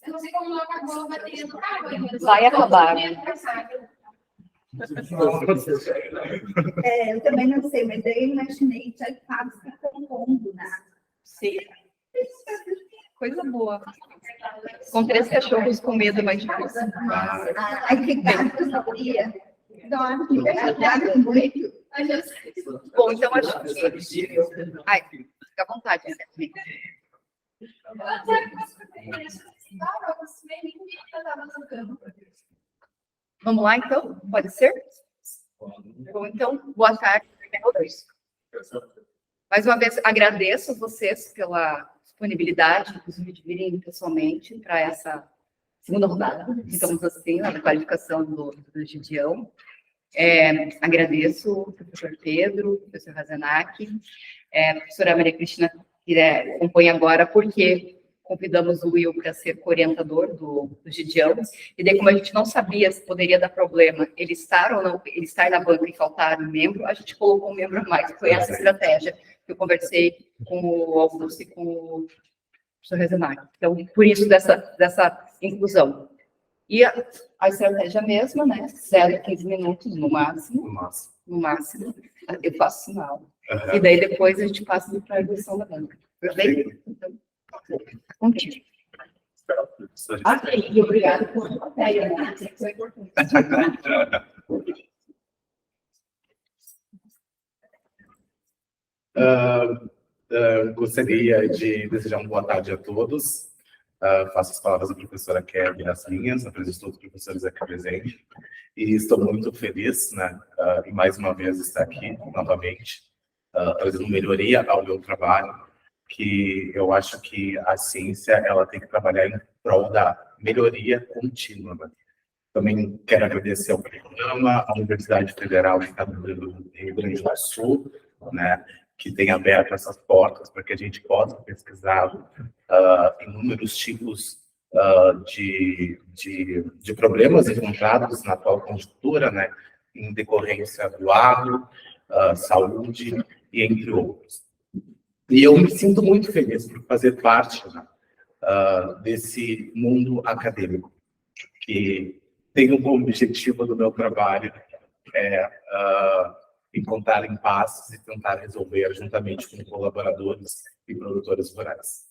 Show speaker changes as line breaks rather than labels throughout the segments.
Eu não sei como não acabou a bateria do carro.
Vai acabar.
Eu também não sei, mas daí eu imaginei já que fábrica compondo, né?
Sim. Coisa boa. Com 3 cachorros com medo é mais difícil.
Ai, que gato, sabia? Dorme, gato muito.
Bom, então acho que... Ai, fica à vontade. Né? Vamos lá, então? Pode ser? Bom, então, boa tarde. Mais uma vez, agradeço vocês pela disponibilidade, inclusive de virem pessoalmente para essa segunda rodada, digamos assim, na qualificação do Gideão. Agradeço o professor Pedro, o professor Razenac, a professora Maria Cristina, que acompanha agora, porque convidamos o Will para ser orientador do Gideão, e daí, como a gente não sabia se poderia dar problema ele estar ou não, ele estar na banca e faltar um membro, a gente colocou um membro a mais, foi essa estratégia que eu conversei com o Augusto e com o professor Razenac. Então, por isso dessa inclusão. E a estratégia mesma, né? 0 a 15 minutos no máximo. No máximo. Eu faço sinal. E daí depois a gente passa para a evolução da banca. Perfeito? Então, contigo. E obrigado por a ideia, né? Isso é importante.
Gostaria de desejar uma boa tarde a todos. Faço as palavras da professora Kelly as minhas, apresento todos os professores aqui presentes. E estou muito feliz, né, e mais uma vez estar aqui novamente, trazendo melhoria ao meu trabalho, que eu acho que a ciência ela tem que trabalhar em prol da melhoria contínua. Né? Também quero agradecer ao programa, à Universidade Federal do Estado do Rio Grande do Sul, né, que tem aberto essas portas para que a gente possa pesquisar inúmeros tipos de problemas encontrados na atual conjuntura, né, em decorrência do agro, saúde e entre outros. E eu me sinto muito feliz por fazer parte, né, desse mundo acadêmico, que tem como objetivo do meu trabalho encontrar impasses e tentar resolver juntamente com colaboradores e produtores rurais.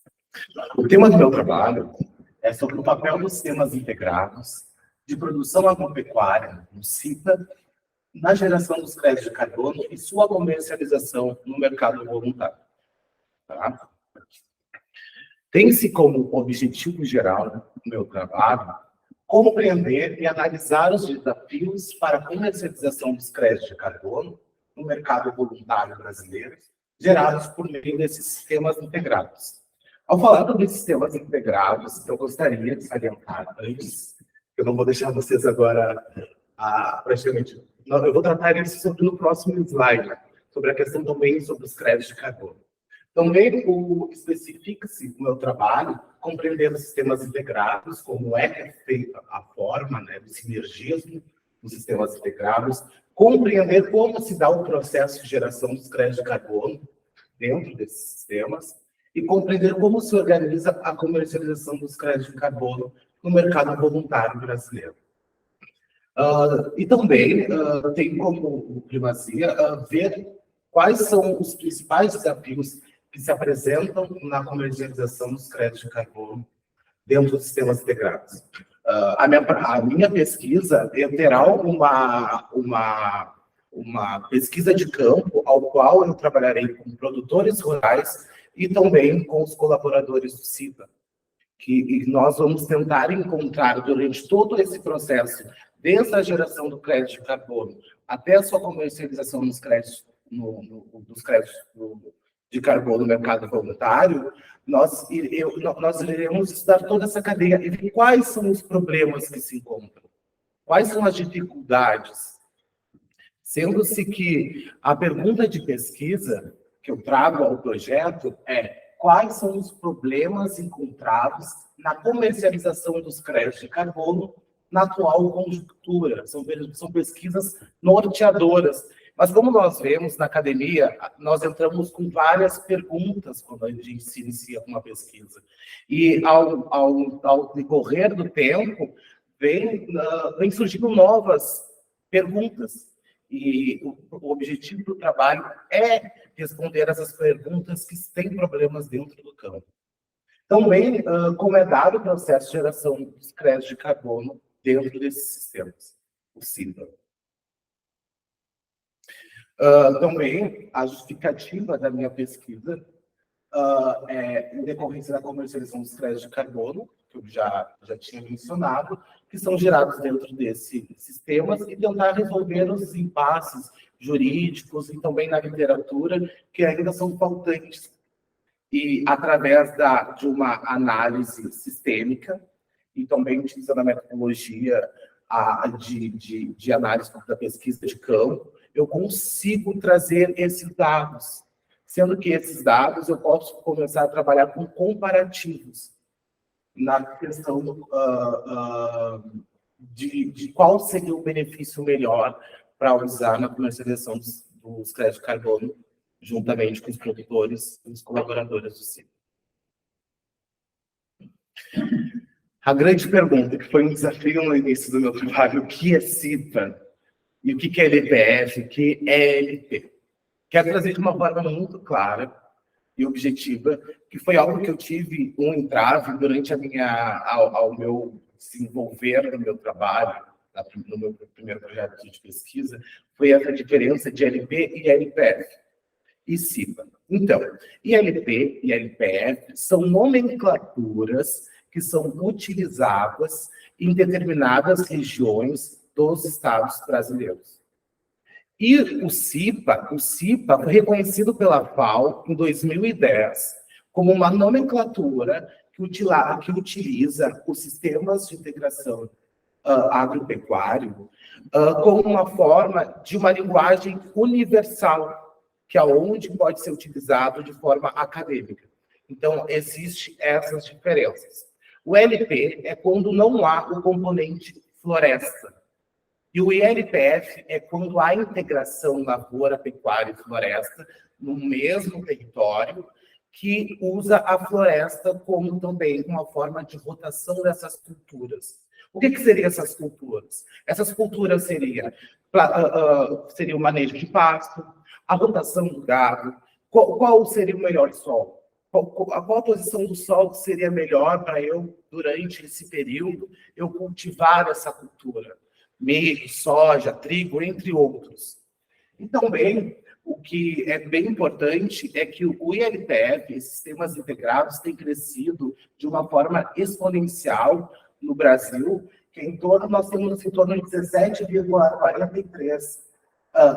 O tema do meu trabalho é sobre o papel dos sistemas integrados de produção agropecuária no CITA, na geração dos créditos de carbono e sua comercialização no mercado voluntário. Tá? Tem-se como objetivo geral do meu trabalho compreender e analisar os desafios para a comercialização dos créditos de carbono no mercado voluntário brasileiro, gerados por meio desses sistemas integrados. Ao falar sobre sistemas integrados, eu gostaria de salientar antes, eu não vou deixar vocês agora praticamente... Eu vou tratar isso sobre no próximo slide, sobre a questão também sobre os créditos de carbono. Também especifica-se o meu trabalho compreendendo sistemas integrados, como é que é feita a forma, né, do sinergismo dos sistemas integrados, compreender como se dá o processo de geração dos créditos de carbono dentro desses sistemas e compreender como se organiza a comercialização dos créditos de carbono no mercado voluntário brasileiro. E também tem como primazia ver quais são os principais desafios que se apresentam na comercialização dos créditos de carbono dentro dos sistemas integrados. A minha pesquisa terá uma pesquisa de campo, ao qual eu trabalharei com produtores rurais e também com os colaboradores do CITA, que nós vamos tentar encontrar durante todo esse processo, desde a geração do crédito de carbono até a sua comercialização dos créditos, de carbono no mercado voluntário, nós iremos estudar toda essa cadeia e ver quais são os problemas que se encontram, quais são as dificuldades, sendo-se que a pergunta de pesquisa que eu trago ao projeto é quais são os problemas encontrados na comercialização dos créditos de carbono na atual conjuntura. São pesquisas norteadoras, Mas como nós vemos na academia, nós entramos com várias perguntas quando a gente se inicia com uma pesquisa. E ao decorrer do tempo, vem surgindo novas perguntas. E o objetivo do trabalho é responder essas perguntas que têm problemas dentro do campo. Também, como é dado o processo de geração dos créditos de carbono dentro desses sistemas, o CIPA. Também, a justificativa da minha pesquisa é em decorrência da comercialização dos créditos de carbono, que eu já tinha mencionado, que são gerados dentro desses sistemas e tentar resolver os impasses jurídicos e também na literatura que ainda são faltantes. E através de uma análise sistêmica e também utilizando a metodologia de análise da pesquisa de campo, eu consigo trazer esses dados, sendo que esses dados eu posso começar a trabalhar com comparativos na questão de qual seria o benefício melhor para usar na comercialização dos créditos de carbono, juntamente com os produtores e os colaboradores do CIPA. A grande pergunta, que foi um desafio no início do meu trabalho, o que é CIPA? E o que é LPF? O que é LP? Quero trazer de uma forma muito clara e objetiva, que foi algo que eu tive um entrave durante ao meu desenvolver no meu trabalho, no meu primeiro projeto de pesquisa, foi essa diferença de LP e LPF e CIPA. Então, ILP e LPF são nomenclaturas que são utilizadas em determinadas regiões dos estados brasileiros. E o CIPA foi reconhecido pela FAO em 2010 como uma nomenclatura que utiliza os sistemas de integração agropecuário como uma forma de uma linguagem universal, que é onde pode ser utilizado de forma acadêmica. Então, existem essas diferenças. O LP é quando não há o componente floresta. E o ILPF é quando há integração lavoura, pecuária e floresta no mesmo território, que usa a floresta como também uma forma de rotação dessas culturas. O que seriam essas culturas? Essas culturas seria o manejo de pasto, a rotação do gado, qual seria o melhor solo? Qual a posição do solo seria melhor para eu, durante esse período, eu cultivar essa cultura? Milho, soja, trigo, entre outros. E também, o que é bem importante é que o ILPF, sistemas integrados, tem crescido de uma forma exponencial no Brasil, que nós temos em torno de 17,43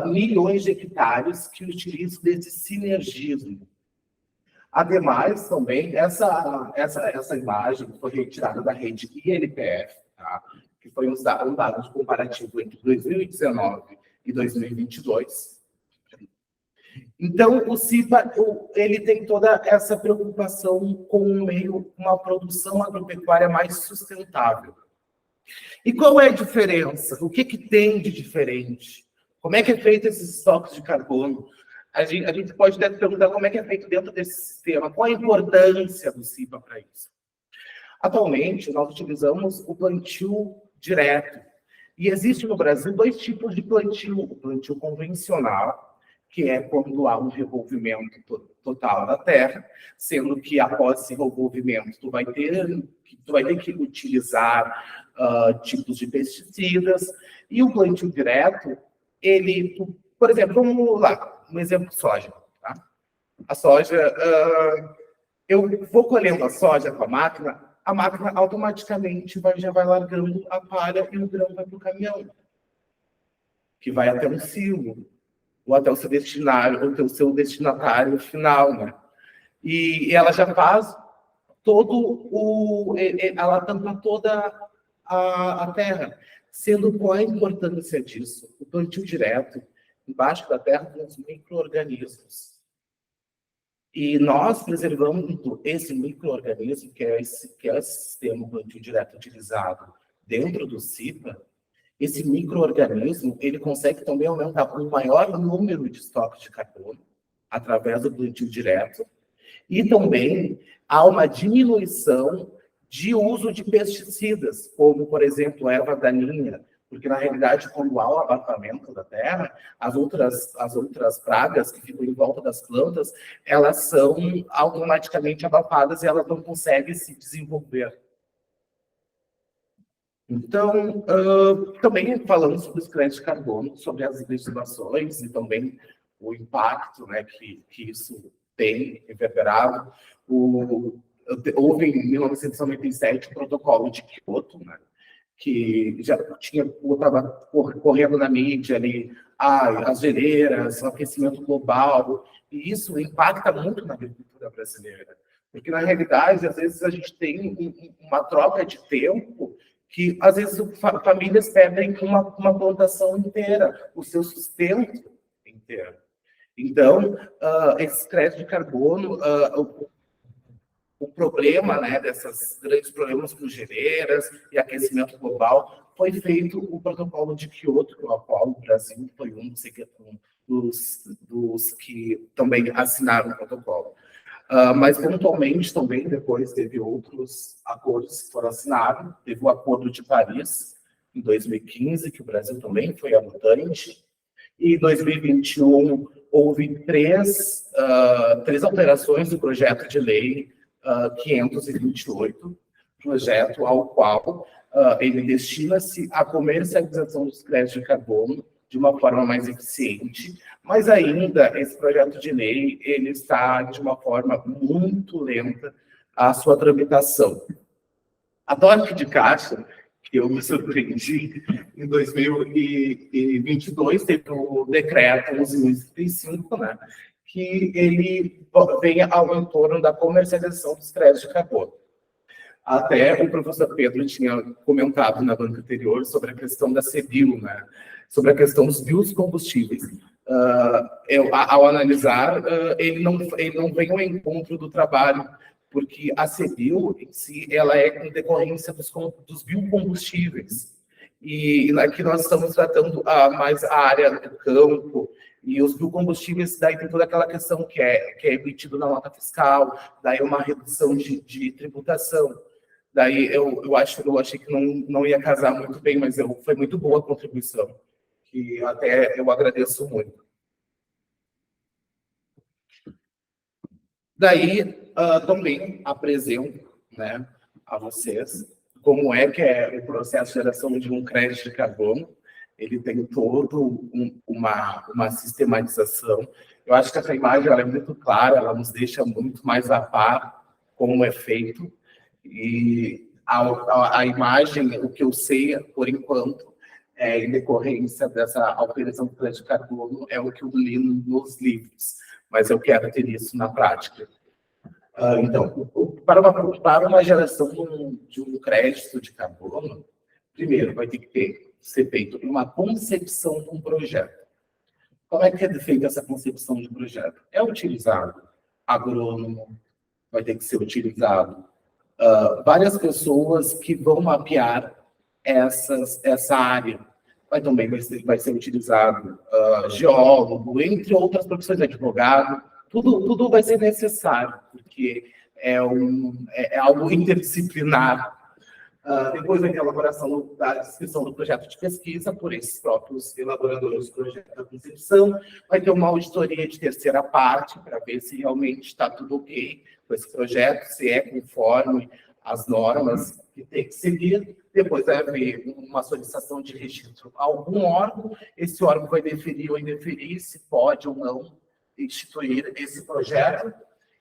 milhões de hectares que utilizam desse sinergismo. Ademais, também, essa imagem foi retirada da rede ILPF, tá? Que foi um dado de comparativo entre 2019 e 2022. Então, o CIPA ele tem toda essa preocupação com uma produção agropecuária mais sustentável. E qual é a diferença? O que tem de diferente? Como é que é feito esses estoques de carbono? A gente pode até perguntar como é que é feito dentro desse sistema. Qual a importância do CIPA para isso? Atualmente, nós utilizamos o plantio direto. E existe no Brasil dois tipos de plantio. O plantio convencional, que é quando há um revolvimento total da terra, sendo que após esse revolvimento tu vai ter que utilizar tipos de pesticidas. E o plantio direto, por exemplo, vamos lá, um exemplo de soja. Tá? A soja, eu vou colhendo a soja com a máquina automaticamente já vai largando a palha e o grão vai para o caminhão, que vai até um silo, ou até o seu destinatário final, né? E ela já faz ela tampa toda a terra, sendo qual a importância disso? O plantio direto, embaixo da terra, tem os micro-organismos. E nós preservamos esse micro-organismo, que é esse sistema plantio direto utilizado dentro do CIPA, Esse micro-organismo, ele consegue também aumentar um maior número de estoques de carbono através do plantio direto, e também há uma diminuição de uso de pesticidas, como, por exemplo, a erva daninha, porque, na realidade, quando há o abafamento da terra, as outras pragas que ficam em volta das plantas, elas são automaticamente abafadas e elas não conseguem se desenvolver. Então, também falando sobre os créditos de carbono, sobre as legislações e também o impacto, né, que isso tem reverberado. Houve em 1997 o protocolo de Kyoto, né, que já estava correndo na mídia ali, as geleiras, o aquecimento global, e isso impacta muito na agricultura brasileira, porque na realidade, às vezes a gente tem uma troca de tempo que às vezes famílias perdem uma plantação inteira, o seu sustento inteiro. Então, esse crédito de carbono, o problema, né, desses grandes problemas com geleiras e aquecimento global, foi feito o protocolo de Kyoto, com o qual o Brasil foi um dos que também assinaram o protocolo. Mas, pontualmente, também, depois teve outros acordos que foram assinados. Teve o Acordo de Paris, em 2015, que o Brasil também foi adotante. E em 2021, houve três alterações do projeto de lei 528, projeto ao qual ele destina-se à comercialização dos créditos de carbono de uma forma mais eficiente, mas ainda esse projeto de lei ele está de uma forma muito lenta a sua tramitação. A toque de caixa, que eu me surpreendi, em 2022 teve o decreto 11.035, né, que ele vem ao entorno da comercialização dos créditos de carbono. Até o professor Pedro tinha comentado na banca anterior sobre a questão da CBIO, né? Sobre a questão dos biocombustíveis. Ao analisar, ele não vem ao encontro do trabalho, porque a CBIO em si ela é com decorrência dos biocombustíveis. E aqui nós estamos tratando mais a área do campo, e os biocombustíveis, daí tem toda aquela questão que é emitido na nota fiscal, daí uma redução de tributação. Daí eu achei que não ia casar muito bem, mas foi muito boa a contribuição, que até eu agradeço muito. Daí também apresento, né, a vocês como é que é o processo de geração de um crédito de carbono. Ele tem todo uma sistematização. Eu acho que essa imagem ela é muito clara, ela nos deixa muito mais a par como é feito. E a imagem, o que eu sei, por enquanto, em decorrência dessa alteração do crédito de carbono, é o que eu li nos livros, mas eu quero ter isso na prática. Então, para uma geração de um crédito de carbono, primeiro vai ter que ser feita uma concepção de um projeto. Como é que é feita essa concepção de projeto? É utilizado agrônomo, vai ter que ser utilizado várias pessoas que vão mapear essa área. Também vai ser utilizado geólogo, entre outras profissões, advogado. Tudo vai ser necessário, porque é algo interdisciplinar. Depois vai ter a elaboração da descrição do projeto de pesquisa por esses próprios elaboradores do projeto da concepção. Vai ter uma auditoria de terceira parte para ver se realmente está tudo ok com esse projeto, se é conforme as normas que tem que seguir. Depois vai haver uma solicitação de registro a algum órgão. Esse órgão vai definir ou indeferir se pode ou não instituir esse projeto.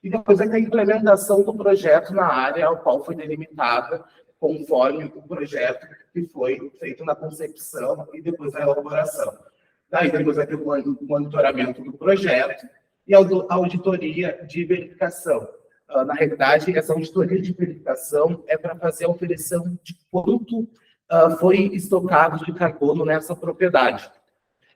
E depois vai ter a implementação do projeto na área ao qual foi delimitada, conforme o projeto que foi feito na concepção e depois a elaboração. Daí depois vai ter o monitoramento do projeto e a auditoria de verificação. Na realidade, essa auditoria de verificação é para fazer a oferição de quanto foi estocado de carbono nessa propriedade.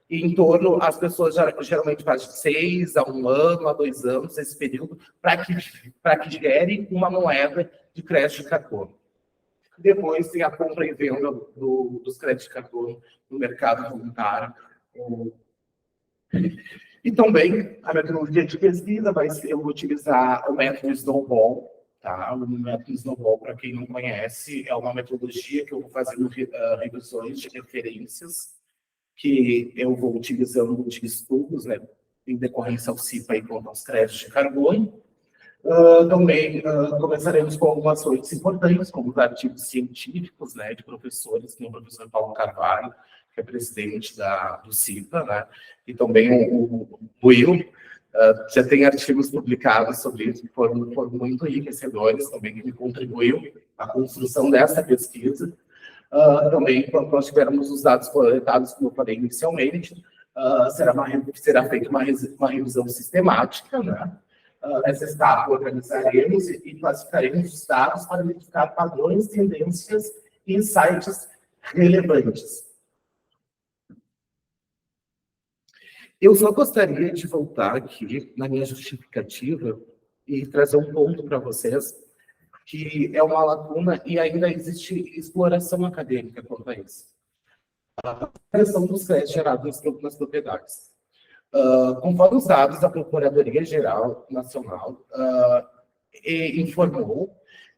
E em torno, as pessoas geralmente fazem 6 a 1 ano, a 2 anos, esse período, para que gere uma moeda de crédito de carbono. Depois tem a compra e venda dos créditos de carbono no mercado voluntário. E também a metodologia de pesquisa vai ser, eu vou utilizar o método Snowball, tá? O método Snowball, para quem não conhece, é uma metodologia que eu vou fazendo revisões de referências que eu vou utilizando de estudos, né, em decorrência ao CIPA e quanto aos créditos de carbono. Também começaremos com algumas coisas importantes, como os artigos científicos, né, de professores, como o professor Paulo Carvalho, que é presidente do CIPA, né, e também o Will, já tem artigos publicados sobre isso, que foram muito enriquecedores, também que contribuiu à construção dessa pesquisa. Também, quando nós tivermos os dados coletados, como eu falei inicialmente, será feita uma revisão sistemática, né? Nessa etapa, organizaremos e classificaremos os dados para identificar padrões, tendências e insights relevantes. Eu só gostaria de voltar aqui na minha justificativa e trazer um ponto para vocês, que é uma lacuna e ainda existe exploração acadêmica quanto a isso. A questão dos créditos gerados nas propriedades. Conforme os dados da Procuradoria-Geral Nacional, informou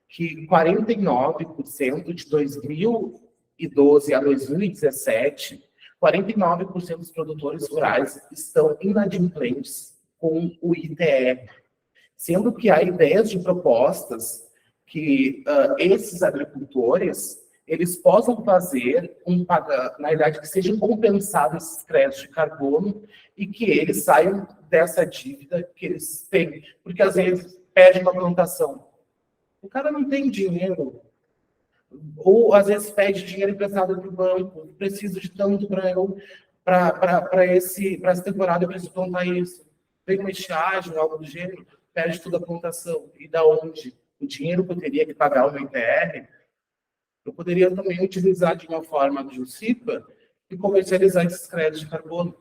que 49% de 2012 a 2017, 49% dos produtores rurais estão inadimplentes com o ITR, sendo que há ideias de propostas que esses agricultores eles possam fazer na verdade, que sejam compensados esses créditos de carbono e que eles saiam dessa dívida que eles têm. Porque, às vezes, pede uma plantação. O cara não tem dinheiro. Ou, às vezes, pede dinheiro emprestado do banco. Preciso de tanto para essa temporada, eu preciso plantar isso. Tem uma estiagem, algo do gênero, perde toda a plantação. E da onde? O dinheiro que eu teria que pagar o meu ITR, eu poderia também utilizar de uma forma de CIPA e comercializar esses créditos de carbono.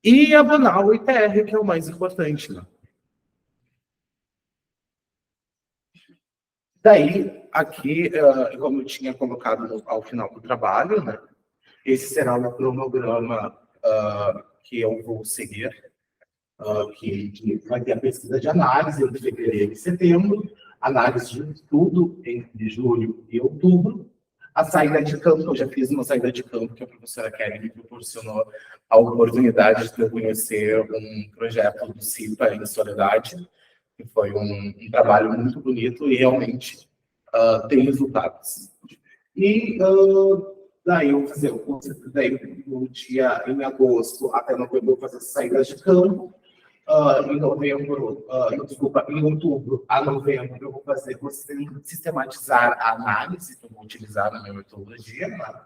E abonar o ITR, que é o mais importante, né? Daí, aqui, como eu tinha colocado ao final do trabalho, né, esse será o cronograma que eu vou seguir, que vai ter a pesquisa de análise entre fevereiro e setembro, análise de estudo entre julho e outubro, a saída de campo, eu já fiz uma saída de campo que a professora Kelly me proporcionou a oportunidade de eu conhecer um projeto do CIPA em Soledade, que foi um trabalho muito bonito e realmente tem resultados. E daí eu fazer o curso, daí no dia em agosto até novembro eu vou fazer saídas de campo. Em outubro a novembro, eu vou sistematizar a análise que eu vou utilizar na minha metodologia. Né?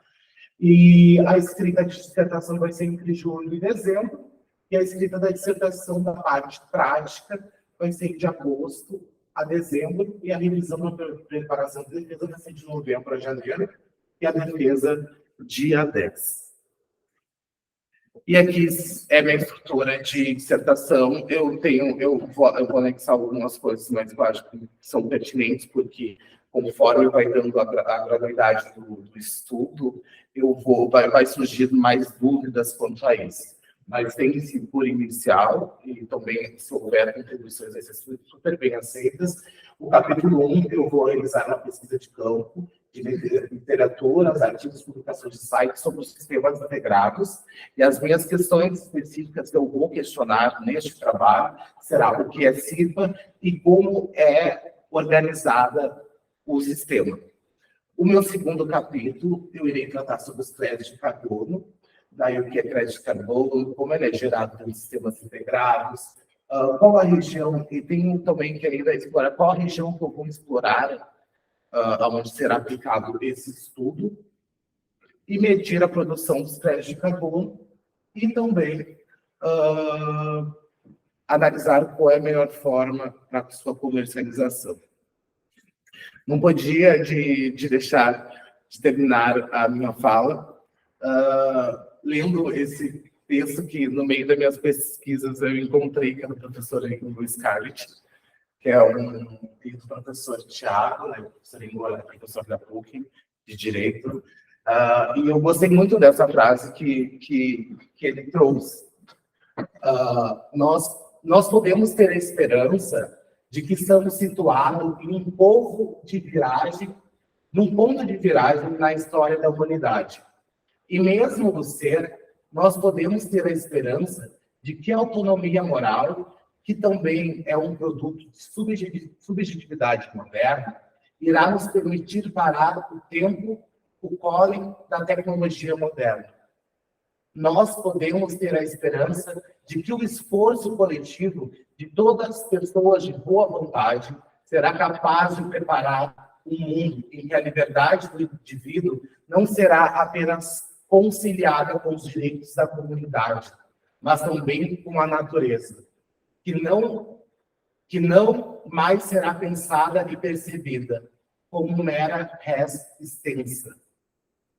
E a escrita de dissertação vai ser entre julho e dezembro, e a escrita da dissertação da parte prática vai ser de agosto a dezembro, e a revisão da preparação da defesa vai ser de novembro a janeiro, e a defesa dia 10. E aqui é minha estrutura de dissertação. Eu vou anexar algumas coisas, mas eu acho que são pertinentes, porque conforme vai dando a gradualidade do estudo, vai surgir mais dúvidas quanto a isso. Mas tem esse por inicial, e também, se houver contribuições, vai ser super bem aceitas. O capítulo 1, eu vou realizar uma pesquisa de campo, de literatura, artigos, publicações de sites sobre os sistemas integrados, e as minhas questões específicas que eu vou questionar neste trabalho será o que é CIPA e como é organizada o sistema. O meu segundo capítulo, eu irei tratar sobre os créditos de carbono, daí o que é crédito de carbono, como ele é gerado pelos sistemas integrados, qual a região, e tenho também que ainda explorar qual a região que eu vou explorar, onde será aplicado esse estudo, e medir a produção dos créditos de carbono, e também analisar qual é a melhor forma para sua comercialização. Não podia deixar de terminar a minha fala lendo esse texto que, no meio das minhas pesquisas, eu encontrei, que é da professora Scarlett, que é um filho do professor Tiago, né, professor Ingor, professor da PUC, de Direito. E eu gostei muito dessa frase que ele trouxe. Nós podemos ter a esperança de que estamos situados em um ponto de viragem na história da humanidade. E mesmo no ser, nós podemos ter a esperança de que a autonomia moral, que também é um produto de subjetividade moderna, irá nos permitir parar o tempo, o cole da tecnologia moderna. Nós podemos ter a esperança de que o esforço coletivo de todas as pessoas de boa vontade será capaz de preparar um mundo em que a liberdade do indivíduo não será apenas conciliada com os direitos da comunidade, mas também com a natureza, que não mais será pensada e percebida como mera res extensa.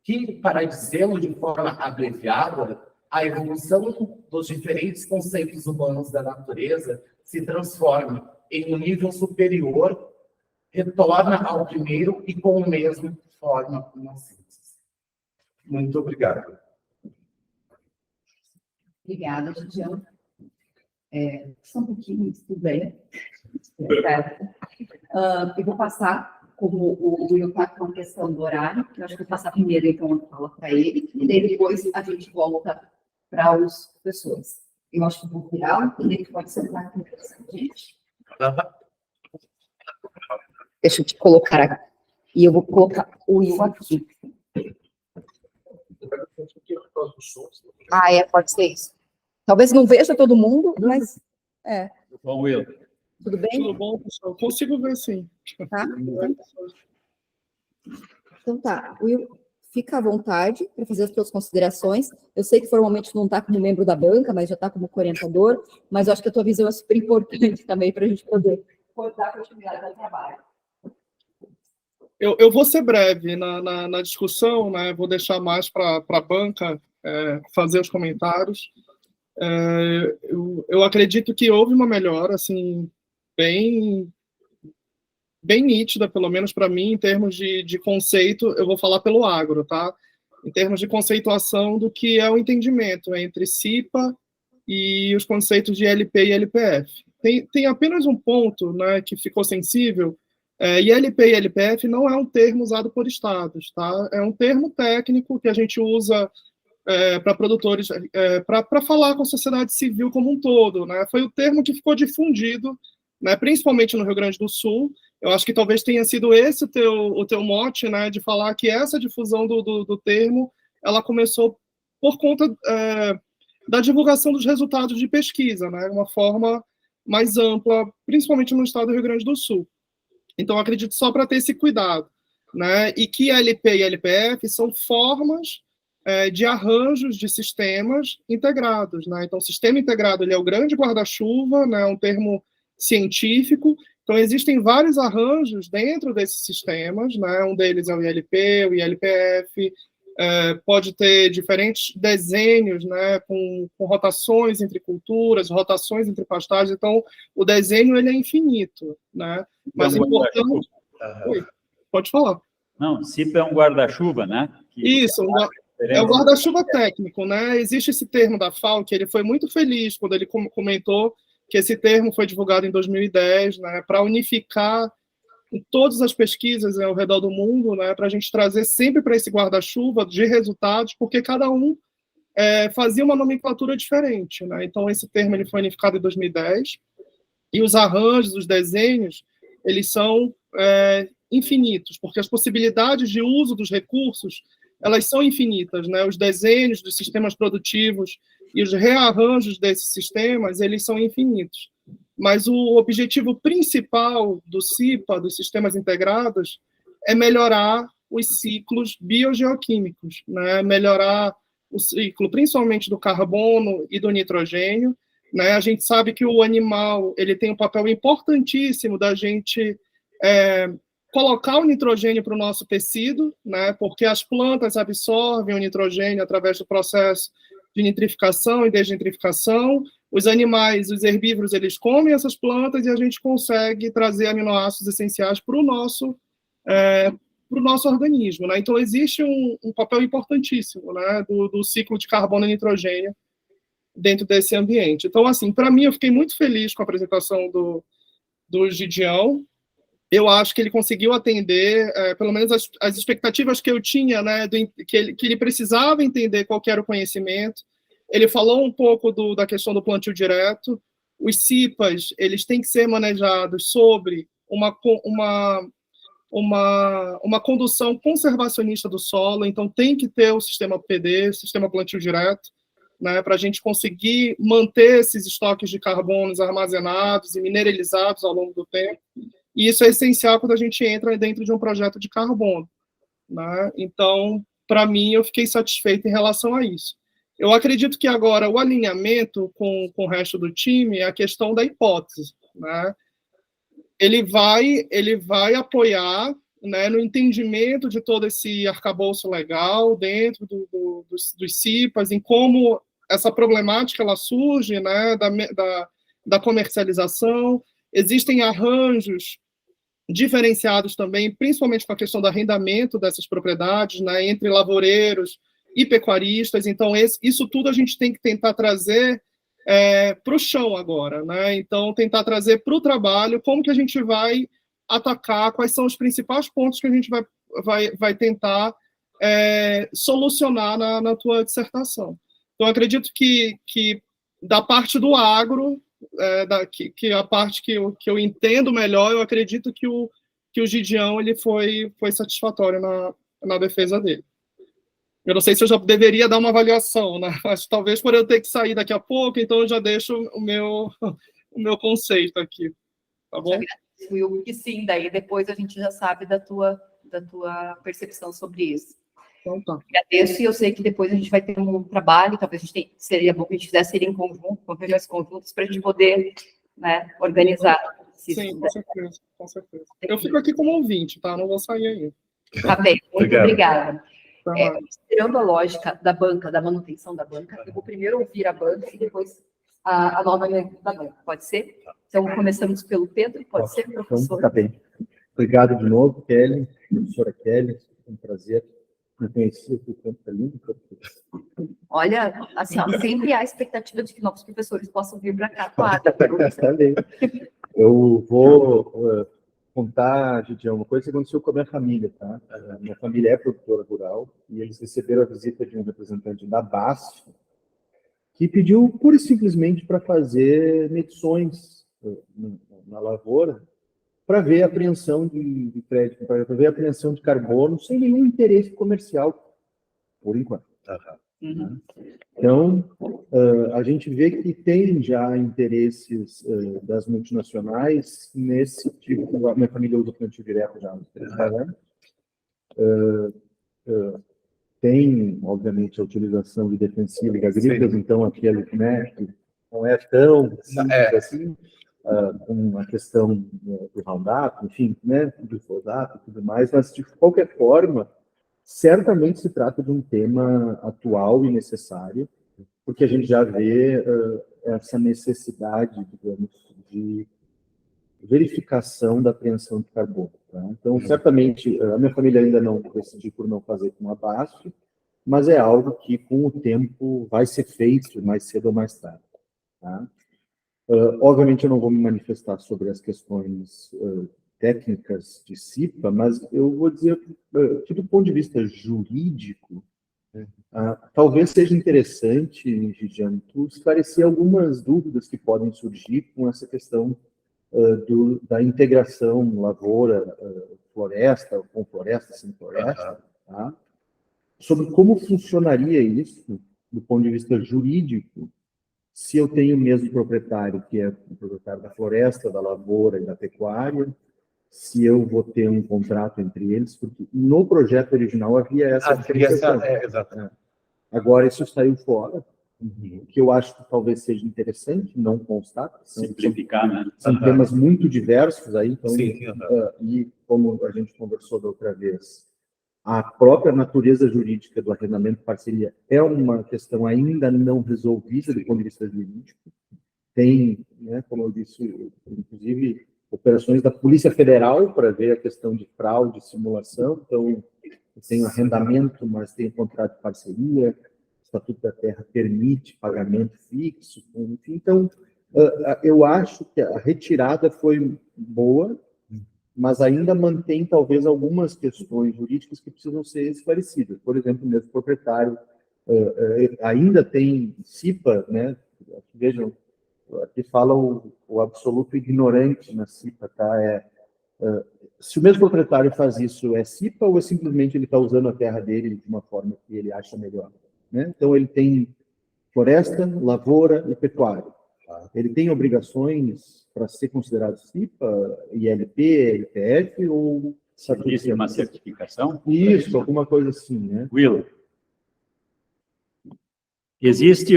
Que, para dizê-lo de forma abreviada, a evolução dos diferentes conceitos humanos da natureza se transforme em um nível superior, retorna ao primeiro e com o mesmo forma uma síntese. Muito obrigado.
Obrigada, Gidião. Só um pouquinho, tudo bem. Eu vou passar, como o Will está com a questão do horário, eu acho que vou passar primeiro, então, a fala para ele, e daí depois a gente volta para os professores. Eu acho que vou virar, e ele pode sentar aqui com a gente. Deixa eu te colocar aqui. E eu vou colocar o Will aqui. Pode ser isso. Talvez não veja todo mundo, mas...
Bom, Will.
Tudo bem?
Tudo bom, pessoal? Consigo ver, sim.
Tá? Então tá. Will, fica à vontade para fazer as suas considerações. Eu sei que formalmente não está como membro da banca, mas já está como orientador, mas eu acho que a tua visão é super importante também para a gente poder dar continuidade ao trabalho.
Eu vou ser breve na discussão, né? Vou deixar mais para a banca fazer os comentários. Eu acredito que houve uma melhora, assim, bem nítida, pelo menos para mim, em termos de conceito. Eu vou falar pelo agro, tá? Em termos de conceituação do que é o entendimento entre CIPA e os conceitos de LP e LPF. Tem apenas um ponto, né, que ficou sensível. ILP e LPF não é um termo usado por estados, tá? É um termo técnico que a gente usa para produtores, para falar com a sociedade civil como um todo, né? Foi o termo que ficou difundido, né, principalmente no Rio Grande do Sul. Eu acho que talvez tenha sido esse o teu mote, né, de falar que essa difusão do termo, ela começou por conta da divulgação dos resultados de pesquisa, né, uma forma mais ampla, principalmente no estado do Rio Grande do Sul. Então, acredito só para ter esse cuidado, né? E que a LP e a LPF são formas de arranjos de sistemas integrados, né? Então, o sistema integrado ele é o grande guarda-chuva, né? Um termo científico. Então, existem vários arranjos dentro desses sistemas, né? Um deles é o ILP, o ILPF, pode ter diferentes desenhos, né? Com rotações entre culturas, rotações entre pastagens. Então, o desenho ele é infinito, né? Mas importante... Oi, pode falar.
Não, CIPA é um guarda-chuva, né?
Isso, é o guarda-chuva técnico, né? Existe esse termo da FAO, que ele foi muito feliz quando ele comentou que esse termo foi divulgado em 2010, né? Para unificar todas as pesquisas ao redor do mundo, né? Para a gente trazer sempre para esse guarda-chuva de resultados, porque cada um fazia uma nomenclatura diferente, né? Então, esse termo ele foi unificado em 2010, e os arranjos, os desenhos, eles são infinitos, porque as possibilidades de uso dos recursos, elas são infinitas, né? Os desenhos dos sistemas produtivos e os rearranjos desses sistemas, eles são infinitos. Mas o objetivo principal do CIPA, dos sistemas integrados, é melhorar os ciclos biogeoquímicos, né? Melhorar o ciclo, principalmente do carbono e do nitrogênio, né? A gente sabe que o animal ele tem um papel importantíssimo da gente colocar o nitrogênio para o nosso tecido, né? Porque as plantas absorvem o nitrogênio através do processo de nitrificação e desnitrificação. Os animais, os herbívoros, eles comem essas plantas e a gente consegue trazer aminoácidos essenciais para o nosso organismo, né? Então, existe um papel importantíssimo, né, do ciclo de carbono e nitrogênio dentro desse ambiente. Então, assim, para mim, eu fiquei muito feliz com a apresentação do Gideão. Eu acho que ele conseguiu atender, pelo menos, as expectativas que eu tinha, né, que ele precisava entender qual que era o conhecimento. Ele falou um pouco da questão do plantio direto. Os CIPAs, eles têm que ser manejados sobre uma condução conservacionista do solo, então tem que ter o sistema PD, sistema plantio direto, né, para a gente conseguir manter esses estoques de carbonos armazenados e mineralizados ao longo do tempo. E isso é essencial quando a gente entra dentro de um projeto de carbono, né? Então, para mim, eu fiquei satisfeito em relação a isso. Eu acredito que agora o alinhamento com o resto do time é a questão da hipótese, né? Ele vai apoiar, né, no entendimento de todo esse arcabouço legal dentro dos CIPAs, em como essa problemática ela surge, né, da comercialização. Existem arranjos diferenciados também, principalmente com a questão do arrendamento dessas propriedades, né, entre lavoureiros e pecuaristas. Então, isso tudo a gente tem que tentar trazer para o chão agora, né? Então, tentar trazer para o trabalho como que a gente vai atacar, quais são os principais pontos que a gente vai tentar solucionar na tua dissertação. Então, acredito que da parte do agro, que a parte que eu entendo melhor, eu acredito que o Gideão ele foi satisfatório na defesa dele. Eu não sei se eu já deveria dar uma avaliação, né? Mas talvez por eu ter que sair daqui a pouco, então eu já deixo o meu conceito aqui, tá bom?
Will, que sim, daí depois a gente já sabe da tua percepção sobre isso.
Então tá.
Agradeço, e eu sei que depois a gente vai ter um trabalho, talvez seria bom que a gente fizesse ele em conjunto, com reuniões conjuntas, para a gente poder, né, organizar.
Sim, com certeza, com certeza. Eu fico aqui como ouvinte, tá? Não vou sair ainda.
Tá bem, muito obrigada. Considerando a lógica da banca, da manutenção da banca, eu vou primeiro ouvir a banca e depois a nova da banca, pode ser? Então, começamos pelo Pedro, pode ser, professor?
Então, tá bem. Obrigado de novo, Kelly, professora Kelly, é um prazer me conhecer o campo da língua.
Olha, assim, ó, sempre há a expectativa de que novos professores possam vir para cá, claro.
Eu vou contar, gente, uma coisa que aconteceu com a minha família, tá? A minha família é produtora rural e eles receberam a visita de um representante da BASF que pediu pura e simplesmente para fazer medições na lavoura para ver a apreensão de crédito, para ver a apreensão de carbono sem nenhum interesse comercial, por enquanto.
Uhum.
Então, a gente vê que tem já interesses das multinacionais nesse tipo. A minha família usa plantio direto já há uns 30 anos. Tem, obviamente, a utilização de defensivos agrícolas, então aquele, né, que não é tão simples assim, com a questão do Roundup, enfim, né, do glifosato e tudo mais, mas de qualquer forma, certamente se trata de um tema atual e necessário, porque a gente já vê essa necessidade, digamos, de verificação da apreensão de carbono. Tá? Então, certamente, a minha família ainda não decidiu por não fazer com a BASF, mas é algo que, com o tempo, vai ser feito mais cedo ou mais tarde. Tá? Obviamente, eu não vou me manifestar sobre as questões técnicas de CIPA, mas eu vou dizer que, do ponto de vista jurídico, talvez seja interessante, Gigiane, tu esclarecer algumas dúvidas que podem surgir com essa questão da integração lavoura-floresta, com floresta, sem floresta, tá? Sobre como funcionaria isso, do ponto de vista jurídico, se eu tenho o mesmo proprietário, que é o proprietário da floresta, da lavoura e da pecuária, se eu vou ter um contrato entre eles, porque no projeto original havia essa diferenciação. Agora isso saiu fora, que eu acho que talvez seja interessante, não constar.
Simplificar, né?
São temas muito diversos aí, então, e como a gente conversou da outra vez, a própria natureza jurídica do arrendamento parceria é uma questão ainda não resolvida do ponto de vista jurídico. Tem, né, como eu disse, inclusive, operações da Polícia Federal para ver a questão de fraude, simulação. Então, tem o arrendamento, mas tem o contrato de parceria, o Estatuto da Terra permite pagamento fixo, enfim. Então, eu acho que a retirada foi boa, mas ainda mantém, talvez, algumas questões jurídicas que precisam ser esclarecidas. Por exemplo, mesmo o proprietário ainda tem CIPA, né? Vejam, aqui fala o absoluto ignorante na CIPA, tá? Se o mesmo proprietário faz isso, é CIPA ou simplesmente ele está usando a terra dele de uma forma que ele acha melhor? Né? Então, ele tem floresta, lavoura e pecuária. Ele tem obrigações para ser considerado CIPA, ILP, LPF ou...
Existe uma certificação?
Isso, alguma coisa assim, né?
Will, existe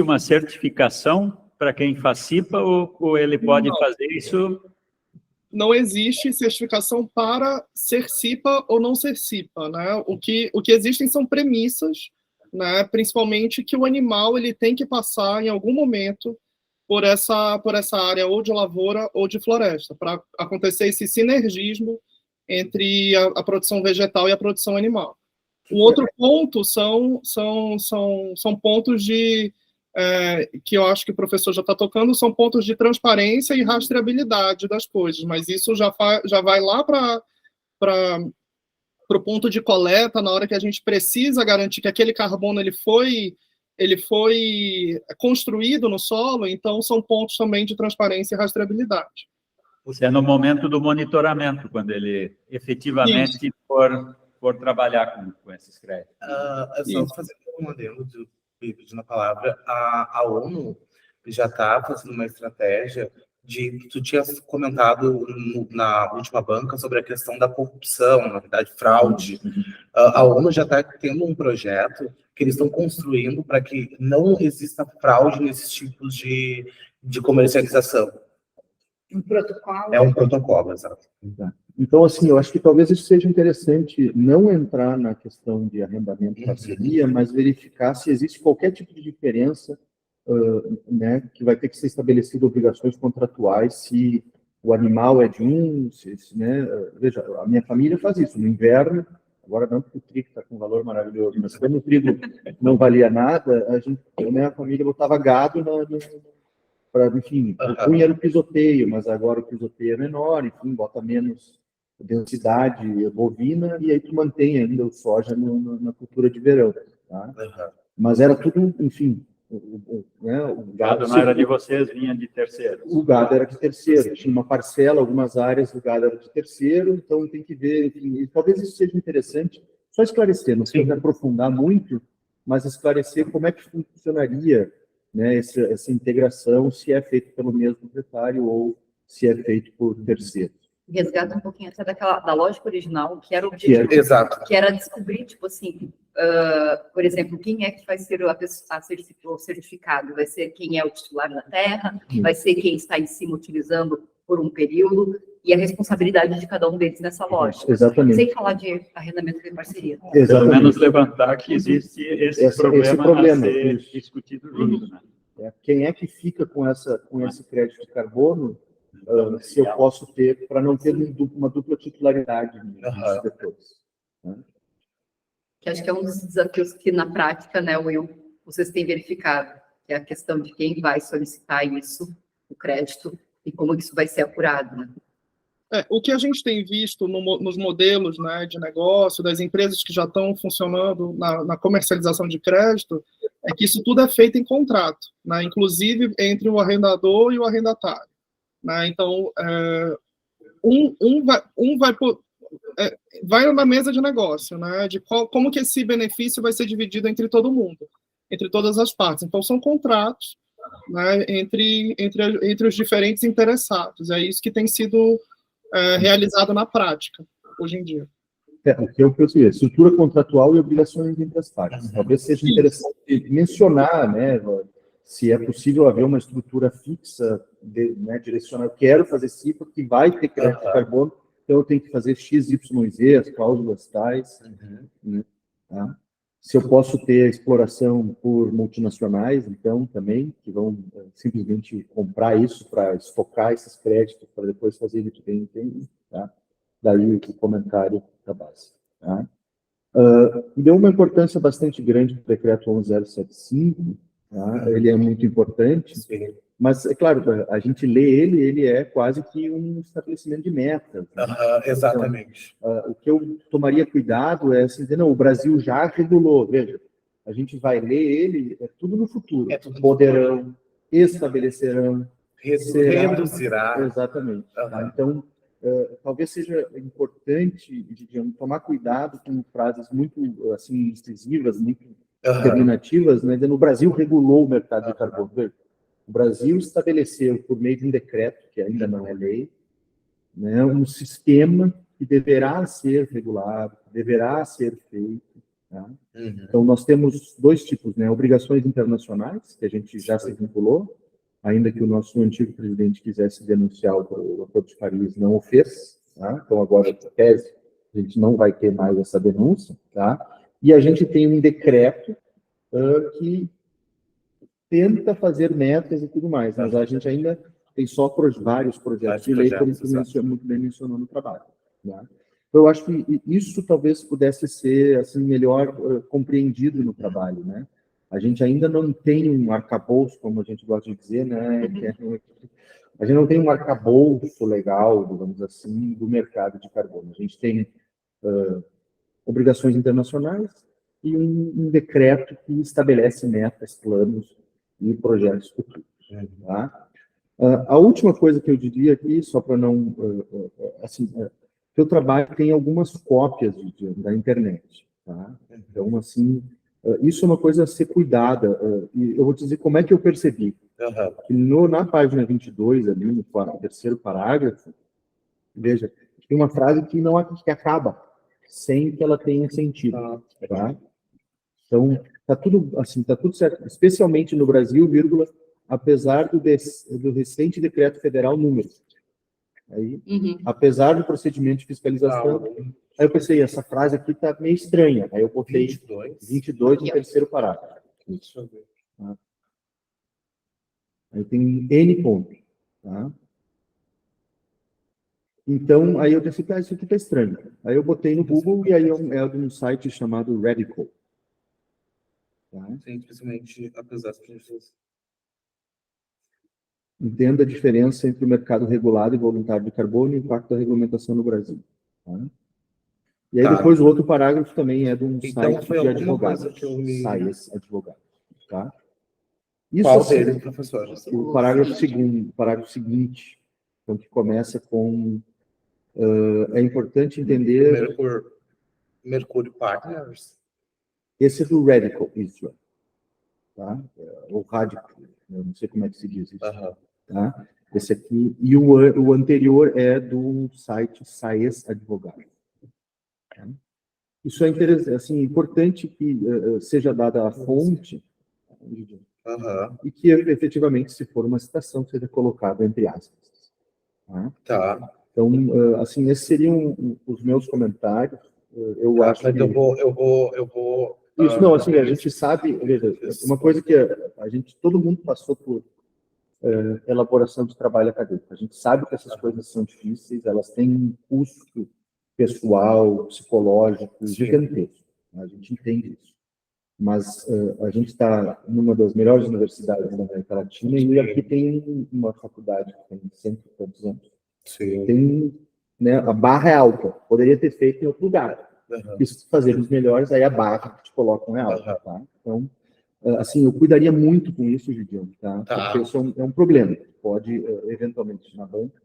uma certificação para quem faz CIPA ou ele pode fazer isso?
Não existe certificação para ser CIPA ou não ser CIPA, né? O que existem são premissas, né? Principalmente que o animal ele tem que passar em algum momento por essa área ou de lavoura ou de floresta, para acontecer esse sinergismo entre a produção vegetal e a produção animal. O outro ponto são pontos que eu acho que o professor já está tocando, são pontos de transparência e rastreabilidade das coisas, mas isso já vai lá para o ponto de coleta, na hora que a gente precisa garantir que aquele carbono ele foi construído no solo, então são pontos também de transparência e rastreabilidade.
Isso é no momento do monitoramento, quando ele efetivamente for trabalhar com esses créditos.
Só fazendo um adendo, pedindo a palavra, a ONU já está fazendo uma estratégia tu tinha comentado na última banca sobre a questão da corrupção, na verdade, fraude. A ONU já está tendo um projeto que eles estão construindo para que não exista fraude nesses tipos de comercialização.
Um protocolo?
É um protocolo, exato.
Então, assim, eu acho que talvez isso seja interessante não entrar na questão de arrendamento e parceria, mas verificar se existe qualquer tipo de diferença, né, que vai ter que ser estabelecido obrigações contratuais se o animal é de né, veja, a minha família faz isso, no inverno, agora não porque o trigo está com um valor maravilhoso, mas quando o trigo não valia nada, a família botava gado enfim, o ruim era o pisoteio, mas agora o pisoteio é menor, enfim, bota menos densidade bovina, e aí tu mantém ainda o soja na cultura de verão, tá? Mas era tudo, enfim, né, o
gado não era de vocês, vinha de terceiro.
O gado era de terceiro, tinha uma parcela, algumas áreas do gado era de terceiro, então tem que ver, enfim, e talvez isso seja interessante, só esclarecer, não precisa aprofundar muito, mas esclarecer como é que funcionaria, né, essa integração, se é feito pelo mesmo proprietário ou se é feito por terceiros.
Resgata um pouquinho até da lógica original, que era o objetivo,
Exato.
Que era descobrir, tipo assim, por exemplo, quem é que vai ser o certificado? Vai ser quem é o titular da terra? Vai ser quem está em cima utilizando por um período? E a responsabilidade de cada um deles nessa lógica.
Exatamente.
Sem falar de arrendamento de parceria.
Exatamente.
Pelo menos levantar que existe esse problema a ser discutido junto, né?
Quem é que fica com esse crédito de carbono, se eu posso ter, para não ter uma dupla titularidade nos setores. Né?
Que acho que é um dos desafios que, na prática, né, Will, vocês têm verificado, que é a questão de quem vai solicitar isso, o crédito, e como isso vai ser apurado, né?
O que a gente tem visto nos modelos, né, de negócio, das empresas que já estão funcionando na comercialização de crédito, é que isso tudo é feito em contrato, né, inclusive entre o arrendador e o arrendatário. Né, então, vai na mesa de negócio, né, de como que esse benefício vai ser dividido entre todo mundo, entre todas as partes. Então, são contratos, né, entre os diferentes interessados. É isso que tem sido realizado na prática, hoje em dia.
O que eu percebi, estrutura contratual e obrigações entre as partes. Talvez seja interessante mencionar, né, se é possível haver uma estrutura fixa, né, direcionada, quero fazer CIPA, que vai ter crédito de carbono, então eu tenho que fazer X, Y, Z, as cláusulas tais, né? Tá? Se eu posso ter exploração por multinacionais, então, também, que vão simplesmente comprar isso para estocar esses créditos, para depois fazer dividendo, tá? Daí o comentário da base. Tá? Deu uma importância bastante grande para o decreto 11075, tá? Ele é muito importante, mas, é claro, a gente lê ele é quase que um estabelecimento de metas. Né?
Exatamente.
Então, o que eu tomaria cuidado é assim, dizer, não, o Brasil já regulou, veja, a gente vai ler ele, é tudo no futuro.
É tudo no
Poderão, estabelecerão,
reduzirá.
Exatamente. Tá? Então, talvez seja importante, digamos, tomar cuidado com frases muito assim, incisivas, muito determinativas, né? Dizendo, o Brasil regulou o mercado de carbono. Veja, o Brasil estabeleceu, por meio de um decreto, que ainda não é lei, né, um sistema que deverá ser regulado, deverá ser feito. Tá? Então, nós temos dois tipos, né? Obrigações internacionais, que a gente já se vinculou, ainda que o nosso antigo presidente quisesse denunciar o Acordo de Paris, não o fez. Tá? Então, agora, em tese, a gente não vai ter mais essa denúncia. Tá? E a gente tem um decreto que tenta fazer metas e tudo mais, mas a gente ainda tem só vários projetos de lei, como você muito bem mencionou no trabalho. Né? Então, eu acho que isso talvez pudesse ser assim, melhor compreendido no trabalho. Né? A gente ainda não tem um arcabouço, como a gente gosta de dizer, né? A gente não tem um arcabouço legal, digamos assim, do mercado de carbono. A gente tem obrigações internacionais e um decreto que estabelece metas, planos e projetos futuros. Tá? A última coisa que eu diria aqui, só para não... assim, que eu trabalho tem algumas cópias da internet. Tá? Então, assim, isso é uma coisa a ser cuidada. E eu vou te dizer como é que eu percebi. Que na página 22, ali no terceiro parágrafo, veja, tem uma frase que acaba sem que ela tenha sentido. Tá? Então, está tudo certo, especialmente no Brasil, vírgula, apesar do recente decreto federal número. Aí, apesar do procedimento de fiscalização, aí eu pensei, essa frase aqui está meio estranha. Aí eu botei 22 no terceiro parágrafo. Deixa eu ver. Tá? Aí tem N pontos. Tá? Então, aí eu pensei, isso aqui está estranho. Aí eu botei no Google e aí é de um site chamado Radical. Tá?
Sim, principalmente apesar das pessoas.
Entenda a diferença entre o mercado regulado e voluntário de carbono e o impacto da regulamentação no Brasil. Tá? E aí depois o outro parágrafo também é de um site de advogados. SAIS Advogados. Tá? Isso,
qual
assim,
deles, professor?
O parágrafo seguinte, então, que começa com... é importante entender...
Mercúrio Partners?
Esse é do Radical Israel. Tá? Ou Radical, eu não sei como é que se diz isso. Tá? Esse aqui, e o anterior é do site SAES Advogados. Tá? Isso é interessante, assim, importante que seja dada a fonte, e que efetivamente, se for uma citação, seja colocada entre aspas. Tá? Então, assim, esses seriam os meus comentários. Eu acho que...
Eu vou...
Isso, não, assim, a gente sabe, veja, uma coisa que todo mundo passou por elaboração de trabalho acadêmico. A gente sabe que essas coisas são difíceis, elas têm um custo pessoal, psicológico, gigantesco. A gente entende isso. Mas a gente está numa das melhores universidades da América Latina e aqui tem uma faculdade que tem 100 e tantos anos. Tem, né, a barra é alta, poderia ter feito em outro lugar. Se fazermos melhores, aí a barra que te colocam é alta. Tá? Então, assim, eu cuidaria muito com isso, Gideon, tá? Porque isso é um problema. Pode, eventualmente, na banca,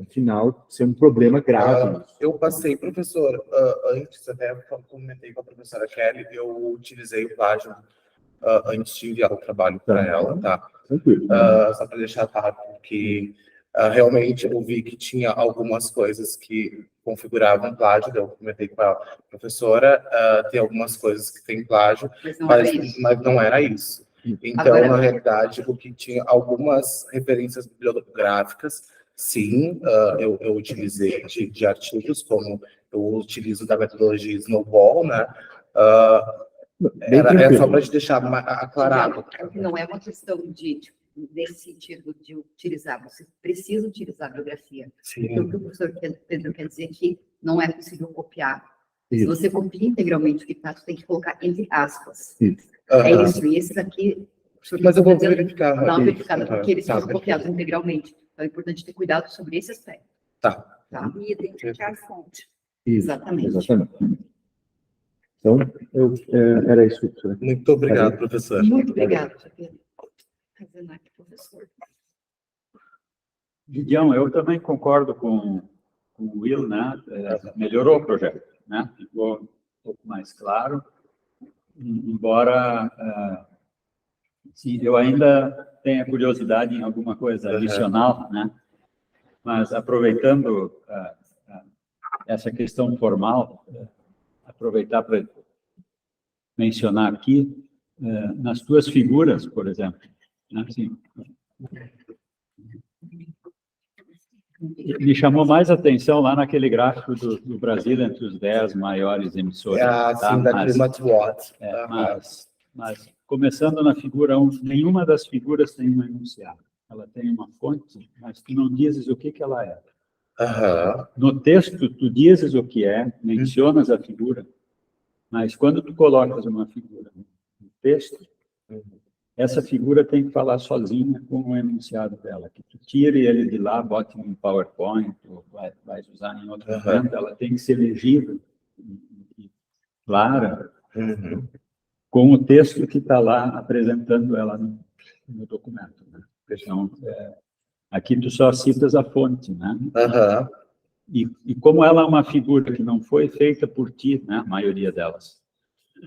final, ser um problema grave.
Eu passei, professor, antes até comentei com a professora Kelly, eu utilizei o plágio antes de enviar o trabalho para ela, tá?
Tranquilo.
Só para deixar claro que realmente eu vi que tinha algumas coisas que configuravam plágio, eu comentei com a professora, tem algumas coisas que tem plágio, mas não era isso. Então, na realidade, o que tinha algumas referências bibliográficas Sim, eu utilizei de artigos, como eu utilizo da metodologia Snowball, né?
Bem
É só
tranquilo.
para te deixar aclarado.
Não é uma questão de, tipo, nesse sentido de utilizar, você precisa utilizar a bibliografia.
Sim.
Então, o que o professor Pedro quer dizer que não é possível copiar. Se
Isso.
você copia integralmente o que está, você tem que colocar entre aspas.
Isso.
É
Aham.
isso, e esses aqui...
Mas eu vou
dizendo,
verificar.
dá uma
Isso.
verificada,
Aham.
porque eles
Tá,
foram copiados integralmente. Então, é importante ter cuidado sobre esse aspecto.
Tá.
Tá?
E identificar a fonte.
Isso.
Exatamente.
Exatamente. Então, era isso. Né?
Muito obrigado, professor.
Muito obrigada, Pedro. Professor.
Gideão, eu também concordo com o Will, né? Melhorou o projeto, né? Ficou um pouco mais claro, embora sim, eu ainda tenha curiosidade em alguma coisa adicional, né? Mas aproveitando essa questão formal, aproveitar para mencionar aqui, nas tuas figuras, por exemplo, né? Assim, me chamou mais atenção lá naquele gráfico do Brasil entre os 10 maiores emissores.
Sim, da Climate Watch.
Mas, começando na figura 1, nenhuma das figuras tem um enunciado. Ela tem uma fonte, mas tu não dizes o que ela é.
Aham.
No texto, tu dizes o que é, mencionas a figura, mas quando tu colocas uma figura no texto, essa figura tem que falar sozinha com o enunciado dela, que tu tire ele de lá, bote em PowerPoint, ou vai usar em outro momento, ela tem que ser legível e clara, com o texto que está lá apresentando ela no documento. Né? Então, aqui tu só citas a fonte, né? E como ela é uma figura que não foi feita por ti, né? A maioria delas,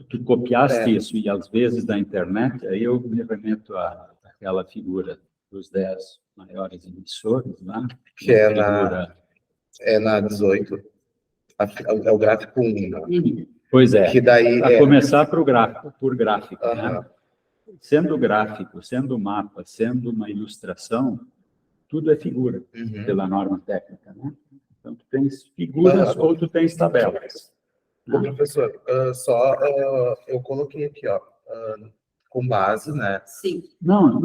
tu copiaste isso, e às vezes da internet, aí eu me remeto àquela figura dos 10 maiores emissores, né?
Que é na 18. É o gráfico 1, né?
Pois é,
Que daí
para começar por gráfico,
Aham.
né? Sendo gráfico, sendo mapa, sendo uma ilustração, tudo é figura, pela norma técnica, né? Então, tu tens figuras ou tu tens tabelas.
Ô, professor, eu coloquei aqui, ó, com base, né?
Sim.
Não,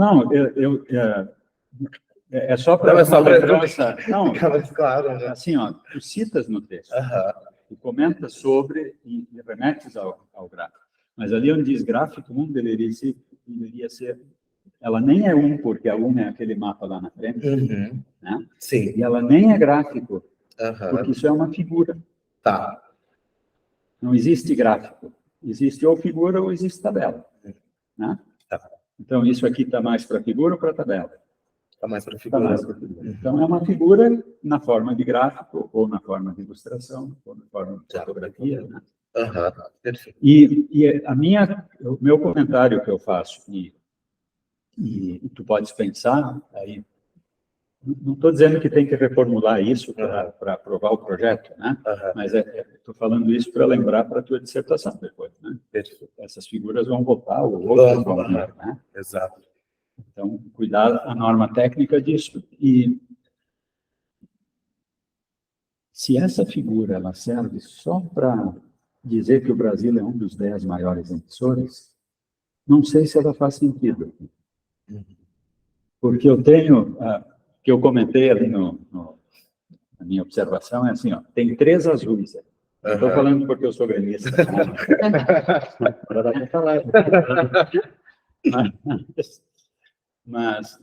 é só para
Não, é só
uma
pra-
lembrança. Não,
Fica mais claro, né?
assim, ó, tu citas no texto, tu comentas sobre e remetes ao gráfico. Mas ali onde diz gráfico 1, deveria ser... Ela nem é 1, porque a 1 é aquele mapa lá na frente, né?
Sim.
E ela nem é gráfico, porque isso é uma figura.
Tá.
Não existe gráfico. Existe ou figura ou existe tabela. Né? Então, isso aqui está mais para figura ou para tabela?
Tá mais para
Tá
figura.
mais pra figura. Então, é uma figura na forma de gráfico, ou na forma de ilustração, ou na forma de fotografia. Né?
Perfeito.
E o meu comentário que eu faço, e tu podes pensar, aí, não estou dizendo que tem que reformular isso para aprovar o projeto, né? Mas estou falando isso para lembrar para a tua dissertação depois, né? Essas figuras vão voltar, ou outras vão vir, né?
Exato.
Então, cuidar a norma técnica disso. E se essa figura ela serve só para dizer que o Brasil é um dos 10 maiores emissores, não sei se ela faz sentido. Porque eu tenho... que eu comentei ali na minha observação, é assim, ó, tem 3 azuis. Não estou falando porque eu sou gremista. Mas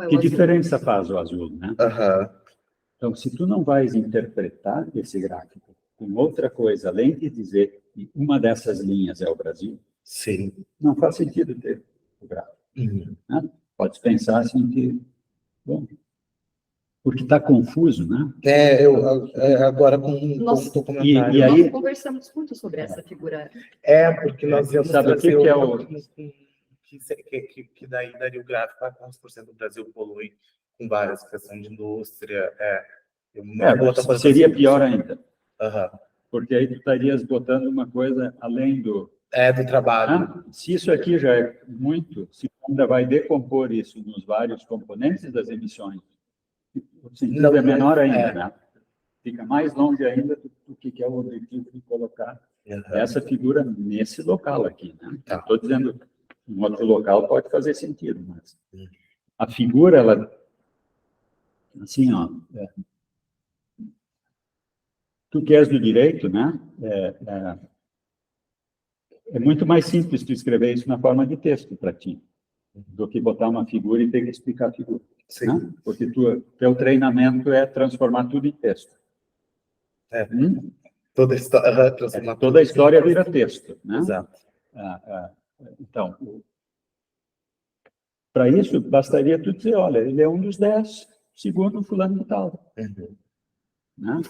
que diferença faz o azul, né? Então, se tu não vais interpretar esse gráfico com outra coisa, além de dizer que uma dessas linhas é o Brasil,
sim,
não faz sentido ter o gráfico. Né? Pode pensar assim que, bom, porque está confuso, né?
Agora com o comentário.
E aí,
nós conversamos muito sobre essa figura.
Porque nós íamos
sabe o que é o...
Que daí daria o gráfico, quantos por cento do Brasil polui com várias questões de indústria.
Seria pior ainda. Porque aí tu estarias botando uma coisa além do
É do trabalho.
Né? Se isso aqui já é muito, se ainda vai decompor isso nos vários componentes das emissões, o sentido
Não,
é menor ainda,
é.
né? Fica mais longe ainda do que é o objetivo de colocar
Uhum.
essa figura nesse local aqui, né?
Tá.
Estou dizendo, um outro local pode fazer sentido, mas a figura, ela, assim, ó, tu que és do direito, né? É muito mais simples tu escrever isso na forma de texto para ti, do que botar uma figura e ter que explicar a figura.
Sim.
Né? Porque teu treinamento é transformar tudo em texto.
É. Toda a história, transformar
Toda a história vira texto, né?
Exato.
Então, para isso, bastaria tu dizer, olha, ele é um dos 10, segundo fulano de tal.
Uhum.
Né?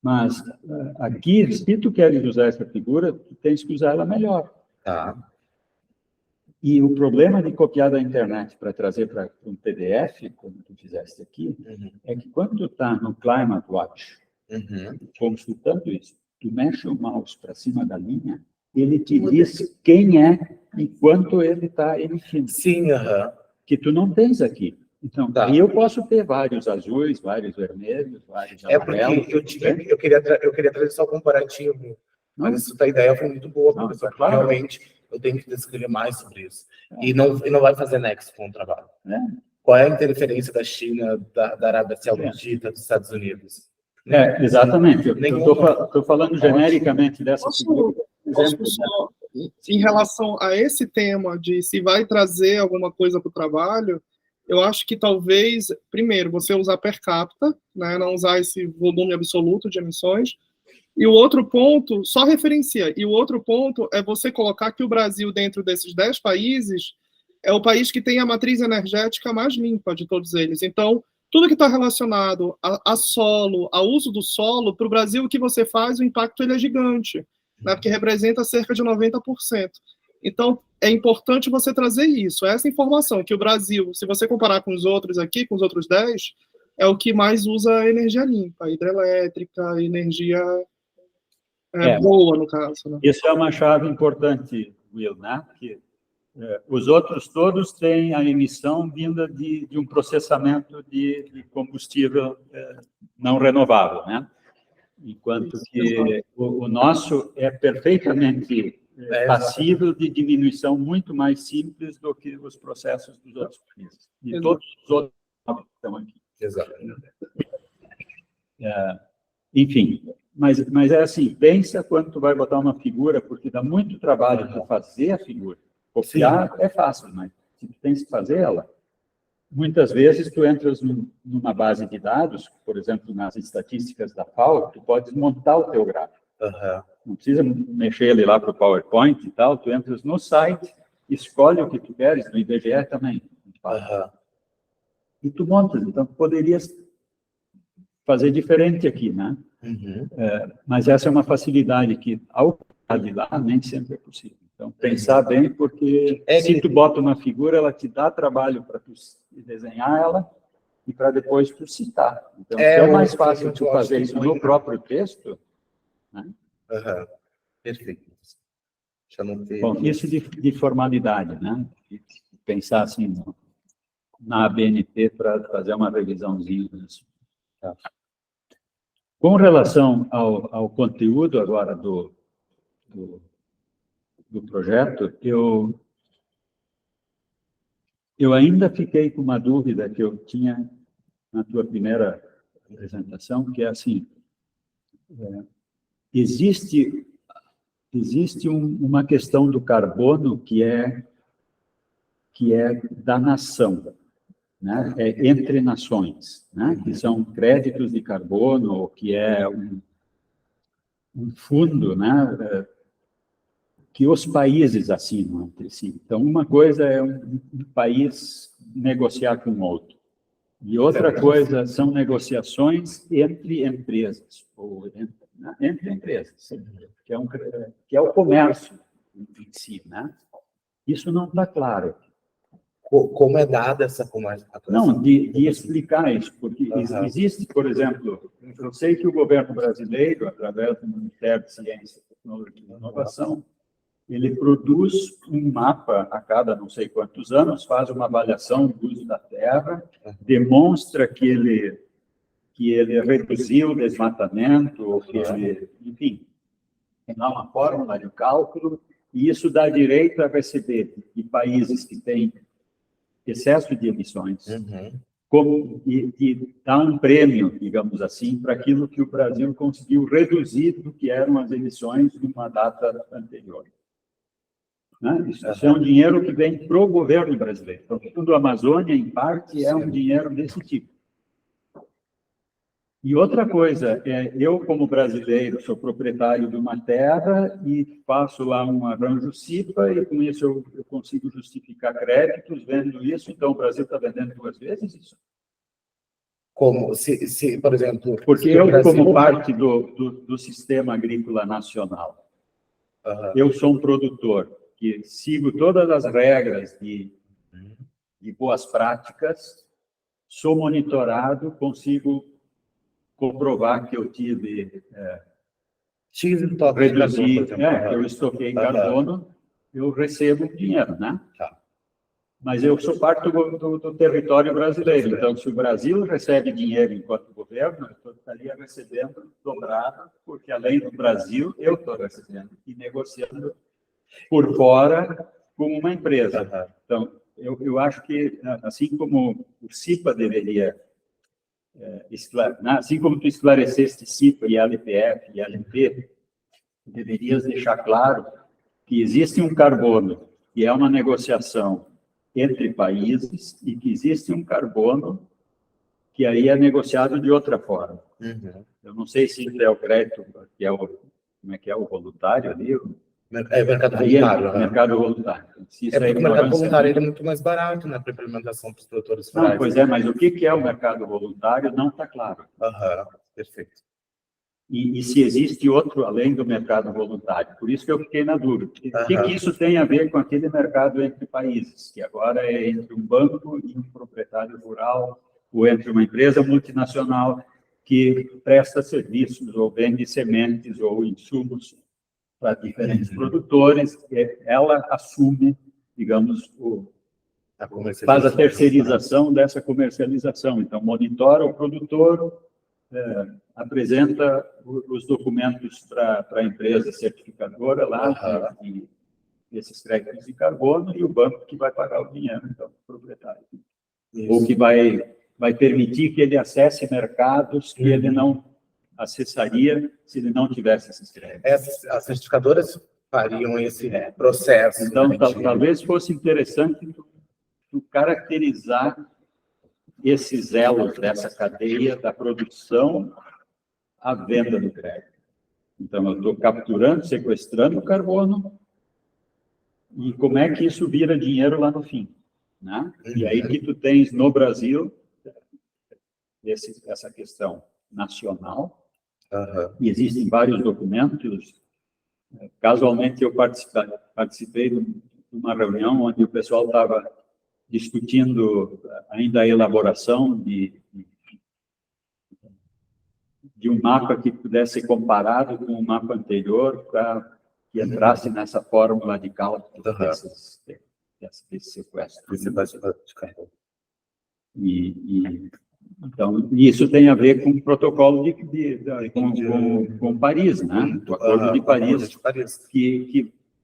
Mas aqui, se tu queres usar essa figura, tu tens que usar ela melhor.
Tá.
E o problema de copiar da internet para trazer para um PDF, como tu fizeste aqui, é que quando tu está no Climate Watch, consultando isso, tu mexe o mouse para cima da linha, ele te diz quem é e quanto ele está emitindo.
Sim,
que tu não tens aqui. Então,
Tá.
aí eu posso ter vários azuis, vários vermelhos, vários amarelos.
Porque eu queria trazer só o comparativo, mas isso da ideia foi muito boa, professor, porque
claro.
realmente eu tenho que descrever mais sobre isso. E não vai fazer nexo com o trabalho.
É.
Qual é a interferência da China, da Arábia Saudita, dos Estados Unidos?
Exatamente. Eu
Nenhuma.
estou falando genericamente dessa figura.
Posso só, em relação a esse tema de se vai trazer alguma coisa para o trabalho, eu acho que talvez, primeiro, você usar per capita, né, não usar esse volume absoluto de emissões, e o outro ponto, só referencia, e o outro ponto é você colocar que o Brasil, dentro desses 10 países, é o país que tem a matriz energética mais limpa de todos eles. Então, tudo que está relacionado a solo, ao uso do solo, para o Brasil, o que você faz, o impacto ele é gigante, né, porque representa cerca de 90%. Então, é importante você trazer isso, essa informação, que o Brasil, se você comparar com os outros aqui, com os outros 10, é o que mais usa energia limpa, hidrelétrica, energia boa, no caso. Né?
Isso é uma chave importante, Will, né? Que os outros todos têm a emissão vinda de um processamento de combustível não renovável, né? Enquanto que o nosso é perfeitamente passível de diminuição muito mais simples do que os processos dos outros países. E todos os outros estão aqui.
Exato.
Enfim, mas é assim, pensa quando tu vai botar uma figura, porque dá muito trabalho para fazer a figura. Copiar é fácil, mas se tu tens que fazer ela, muitas vezes tu entras numa base de dados, por exemplo, nas estatísticas da FAO, tu podes montar o teu gráfico. Não precisa mexer ele lá para o PowerPoint e tal, tu entras no site, escolhe o que tu queres, no IBGE também. E tu montas, então tu poderias fazer diferente aqui, né? Mas essa é uma facilidade que, ao de lá, nem sempre é possível. Então, pensar bem, porque se tu bota uma figura, ela te dá trabalho para tu desenhar ela e para depois tu citar. Então, é mais fácil tu fazer isso no próprio texto. Né?
Perfeito. Já não tem...
Bom, isso de formalidade, né? De pensar assim na ABNT para fazer uma revisãozinha disso. Tá. Com relação ao conteúdo agora do projeto, eu ainda fiquei com uma dúvida que eu tinha na tua primeira apresentação, que é assim, existe uma questão do carbono que é da nação, né? É entre nações, né? Que são créditos de carbono, que é um fundo, né? Que os países assinam entre si. Então, uma coisa é um país negociar com outro, e outra coisa são negociações entre empresas, ou entre empresas, que é o comércio em si, né? Isso não está claro.
Como é dada essa conversa?
Não, de explicar isso, porque existe, por exemplo, eu sei que o governo brasileiro, através do Ministério de Ciência, Tecnologia e Inovação, ele produz um mapa a cada não sei quantos anos, faz uma avaliação do uso da terra, demonstra que ele reduziu o desmatamento, ou que ele, enfim, dá uma fórmula de cálculo, e isso dá direito a receber de países que têm excesso de emissões, e dá um prêmio, digamos assim, para aquilo que o Brasil conseguiu reduzir do que eram as emissões numa data anterior. Né? Isso é um dinheiro que vem para o governo brasileiro. Então, tudo a Amazônia, em parte, é um dinheiro desse tipo. E outra coisa, eu, como brasileiro, sou proprietário de uma terra e faço lá um arranjo CIPA e, com isso, eu consigo justificar créditos vendo isso. Então, o Brasil está vendendo 2 vezes isso?
Como, por exemplo...
Porque eu, como parte do sistema agrícola nacional, eu sou um produtor que sigo todas as regras de boas práticas, sou monitorado, consigo comprovar que eu tive reduzir, que eu estoquei carbono, eu recebo dinheiro, né? Mas eu sou parte do território brasileiro. Então, se o Brasil recebe dinheiro enquanto governo, eu estaria recebendo dobrado, porque além do Brasil, eu estou recebendo e negociando por fora com uma empresa. Então, eu acho que, assim como o CIPA deveria, assim como tu esclareceste CIPA e LPF e LP, deverias deixar claro que existe um carbono, que é uma negociação entre países, e que existe um carbono que aí é negociado de outra forma. Eu não sei se é o crédito, que é como é que é o voluntário ali?
Mercado voluntário.
Mercado voluntário. Se isso
Porque o mercado
ignorância,
voluntário ele é muito mais barato, né, para implementação para os produtores rurais.
Não, pois é, mas o que é o mercado voluntário não está claro.
Perfeito.
E se existe outro além do mercado voluntário. Por isso que eu fiquei na dúvida. O que isso tem a ver com aquele mercado entre países, que agora é entre um banco e um proprietário rural, ou entre uma empresa multinacional que presta serviços ou vende sementes ou insumos para diferentes produtores, ela assume, digamos, faz a terceirização dessa comercialização. Então, monitora o produtor, apresenta os documentos para a empresa certificadora lá, e esses créditos de carbono, e o banco que vai pagar o dinheiro, então, o proprietário. Ou que vai permitir que ele acesse mercados que ele não acessaria se ele não tivesse esses créditos.
As certificadoras fariam esse processo.
Então, talvez fosse interessante tu caracterizar esses elos dessa cadeia da produção à venda do crédito. Então, eu estou capturando, sequestrando o carbono, e como é que isso vira dinheiro lá no fim, né? E aí que tu tens no Brasil essa questão nacional, e existem vários documentos. Casualmente, eu participei de uma reunião onde o pessoal estava discutindo ainda a elaboração de um mapa que pudesse ser comparado com o mapa anterior para que entrasse nessa fórmula de cálculo desse sequestro. Então, isso tem a ver com o protocolo com Paris, né? O Acordo de Paris,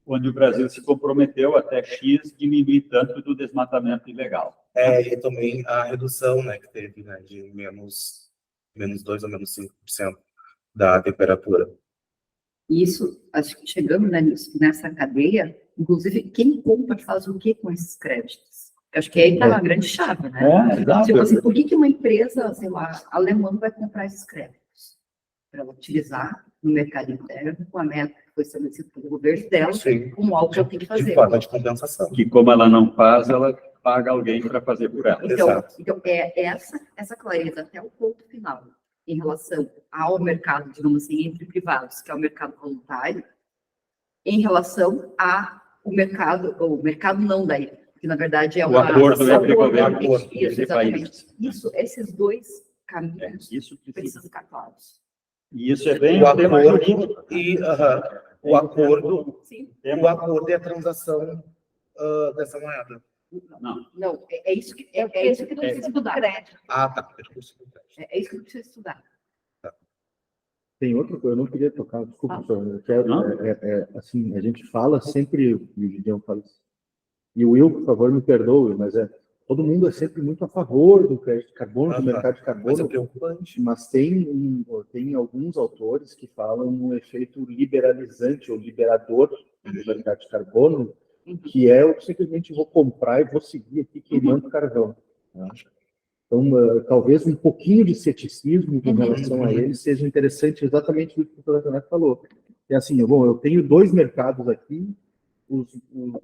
onde o Brasil se comprometeu até X diminuir tanto do desmatamento ilegal.
E também a redução, né, que teve, né, de menos 2 ou menos 5% da temperatura.
Isso, acho que chegando, né, nessa cadeia, inclusive, quem compra faz o que com esses créditos? Eu acho que aí está uma grande chave, né?
Exato.
Tipo assim, por que uma empresa, sei lá, alemã vai comprar esses créditos? Para ela utilizar no mercado interno, com a meta que foi estabelecida pelo governo dela, como algo que ela tem que fazer.
De forma de compensação.
Que, como ela não faz, ela paga alguém para fazer por ela.
Então essa clareza até o ponto final, em relação ao mercado, digamos assim, entre privados, que é o mercado voluntário, em relação ao mercado não daí, que na verdade é
o acordo entre governo
e países. Isso, esses dois caminhos
isso
precisam ficar claros.
E isso é bem
o acordo o acordo,
Sim.
o acordo e a transação dessa moeda.
Não,
Não, é isso que é isso que precisa estudar.
Ah, tá. Percurso do crédito.
É isso que precisa estudar.
Tem outra coisa, eu não queria tocar, desculpa, professor, eu quero,
Não?
assim, a gente fala sempre, o Gideon fala isso, e o Will, por favor, me perdoe, mas todo mundo é sempre muito a favor do crédito de carbono, do mercado de
Mas é
carbono,
preocupante.
mas tem alguns autores que falam no efeito liberalizante ou liberador do mercado de carbono, que é eu simplesmente vou comprar e vou seguir aqui queimando carvão. Né? Então, talvez um pouquinho de ceticismo com relação a ele seja interessante, exatamente o que o professor Renato falou. É assim, bom, eu tenho 2 mercados aqui,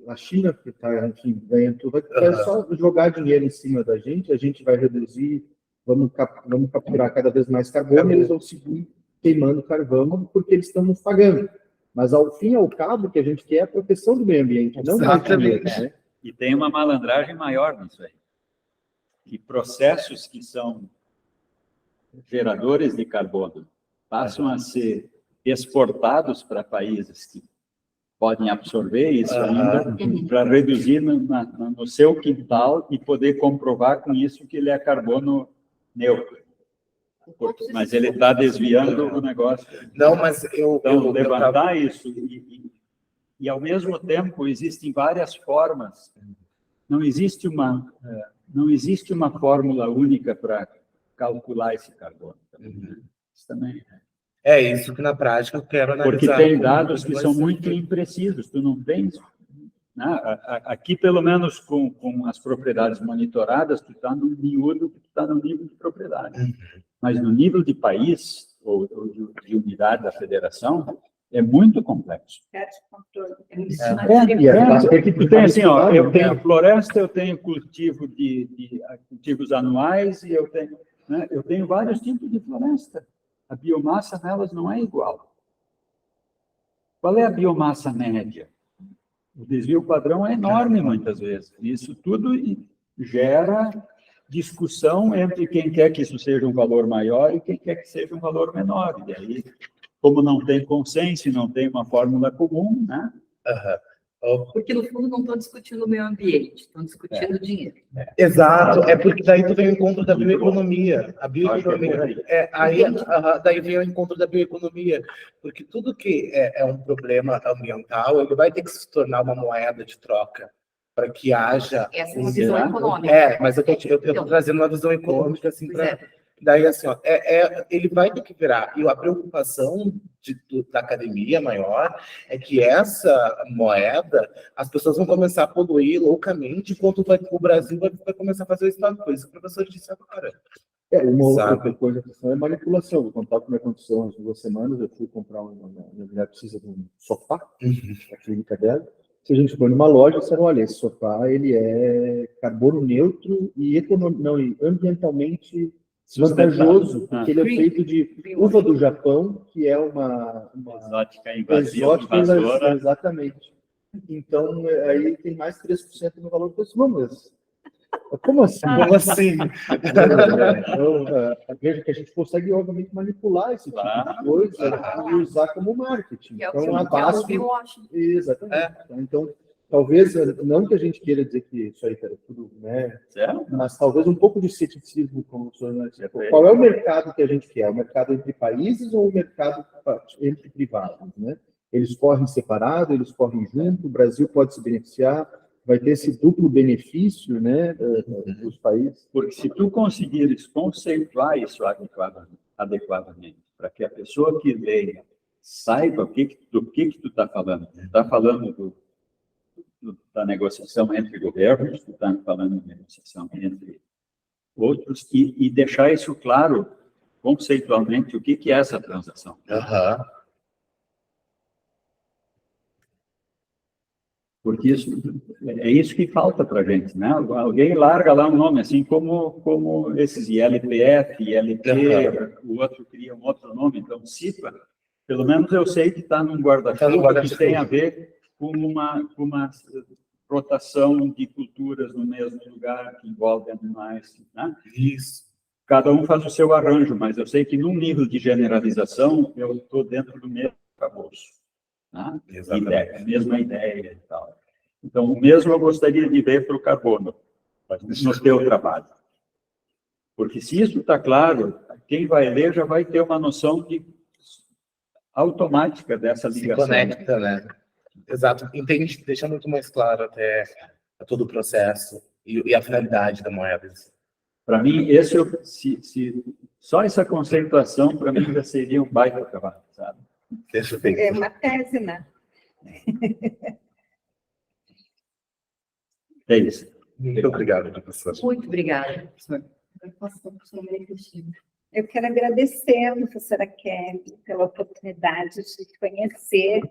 a China, que está, enfim, ganhando tudo, vai só jogar dinheiro em cima da gente, a gente vai reduzir, vamos capturar cada vez mais carbono, e eles vão seguir queimando carvão porque eles estão nos pagando. Mas, ao fim e ao cabo, o que a gente quer é a proteção do meio ambiente, não mais dinheiro, né?
e tem uma malandragem maior nisso aí. E processos que são geradores de carbono passam a ser exportados para países que podem absorver isso ainda, para reduzir no seu quintal e poder comprovar com isso que ele é carbono neutro. Mas ele está desviando o negócio.
Não, mas
Então, levantar isso e, ao mesmo tempo, existem várias formas. Não existe uma fórmula única para calcular esse carbono. Isso também
é isso que, na prática, eu quero analisar.
porque tem dados que são muito imprecisos. Tu não tens... Né? Aqui, pelo menos, com as propriedades monitoradas, tu está no miúdo, tu está no nível de propriedade. Mas no nível de país, ou de unidade da federação, é muito complexo. Tem assim, ó, eu tenho floresta, eu tenho cultivo cultivos anuais, e eu tenho vários tipos de floresta. A biomassa nelas não é igual. Qual é a biomassa média? O desvio padrão é enorme, muitas vezes. Isso tudo gera discussão entre quem quer que isso seja um valor maior e quem quer que seja um valor menor. E aí, como não tem consenso, não tem uma fórmula comum, né?
Porque, no fundo, não estão discutindo o meio ambiente, estão discutindo dinheiro.
Exato, é porque daí tu vem ao encontro da bioeconomia. A bioeconomia. Daí vem ao encontro da bioeconomia, porque tudo que é um problema ambiental, ele vai ter que se tornar uma moeda de troca para que haja...
Essa é uma visão econômica.
Mas eu estou trazendo uma visão econômica, assim, para... Daí, assim, ó, ele vai ter que virar. E a preocupação da academia maior é que essa moeda, as pessoas vão começar a poluir loucamente, enquanto o Brasil vai começar a fazer o estado. Foi isso que o professor disse agora.
Uma outra coisa é manipulação. Vou contar como aconteceu há 2 semanas. Eu fui comprar minha mulher precisa de um sofá, a clínica dela. Se a gente for numa loja, você olha, esse sofá ele é carbono neutro e ambientalmente vantajoso, porque ele é feito de uva do Japão, que é uma
exótica invasora.
Exatamente. Então, aí tem mais 3% no valor do mas como assim?
Como assim?
Então, veja que a gente consegue, obviamente, manipular esse tipo de coisa e usar como marketing. Então, a base... Exatamente. Então, talvez, não que a gente queira dizer que isso aí era tudo, né? Mas talvez um pouco de ceticismo, como o senhor disse. Qual é o mercado que a gente quer? O mercado entre países ou o mercado entre privados, né? Eles correm separado, eles correm junto, o Brasil pode se beneficiar, vai ter esse duplo benefício, né, dos países.
Porque se tu conseguires conceituar isso adequadamente, para que a pessoa que leia saiba do que tu está falando. Tu está falando da negociação entre governos, tu está falando da negociação entre outros, e deixar isso claro, conceitualmente, o que é essa transação. Porque é isso que falta para a gente, né? Alguém larga lá um nome, assim como esses ILPF, ILP, o outro cria um outro nome, então cita. Pelo menos eu sei que está num guarda-chuva que tem a ver com uma rotação de culturas no mesmo lugar, que envolve animais, né?
Isso.
Cada um faz o seu arranjo, mas eu sei que num nível de generalização eu estou dentro do mesmo arcabouço. Tá?
Exatamente.
A mesma ideia e tal. Então, o mesmo eu gostaria de ver para o carbono, no teu trabalho. Porque se isso está claro, quem vai ler já vai ter uma noção automática dessa
Se
ligação.
conecta, né? Exato. Entende, deixa muito mais claro até todo o processo e a finalidade da moeda.
Para mim, só essa conceituação, para mim, já seria um baita trabalho, sabe?
Perfeito.
É uma tese, né?
É isso.
Muito obrigado, professor.
Muito obrigada, professor. Eu passo para a professora Maria Cristina.
Eu quero agradecer a professora Kelly pela oportunidade de conhecer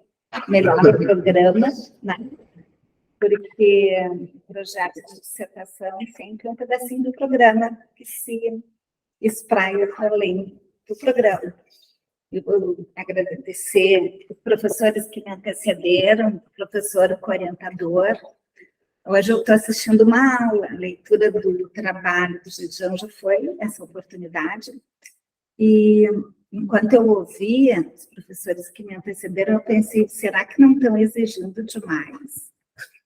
melhor o programa, né? Porque o projeto de dissertação sempre é um pedacinho do programa que se espraia para além do programa. Eu vou agradecer os professores que me antecederam, o professor orientador. Hoje eu estou assistindo uma aula, a leitura do trabalho do Gideão já foi essa oportunidade. E enquanto eu ouvia os professores que me antecederam, eu pensei, será que não estão exigindo demais?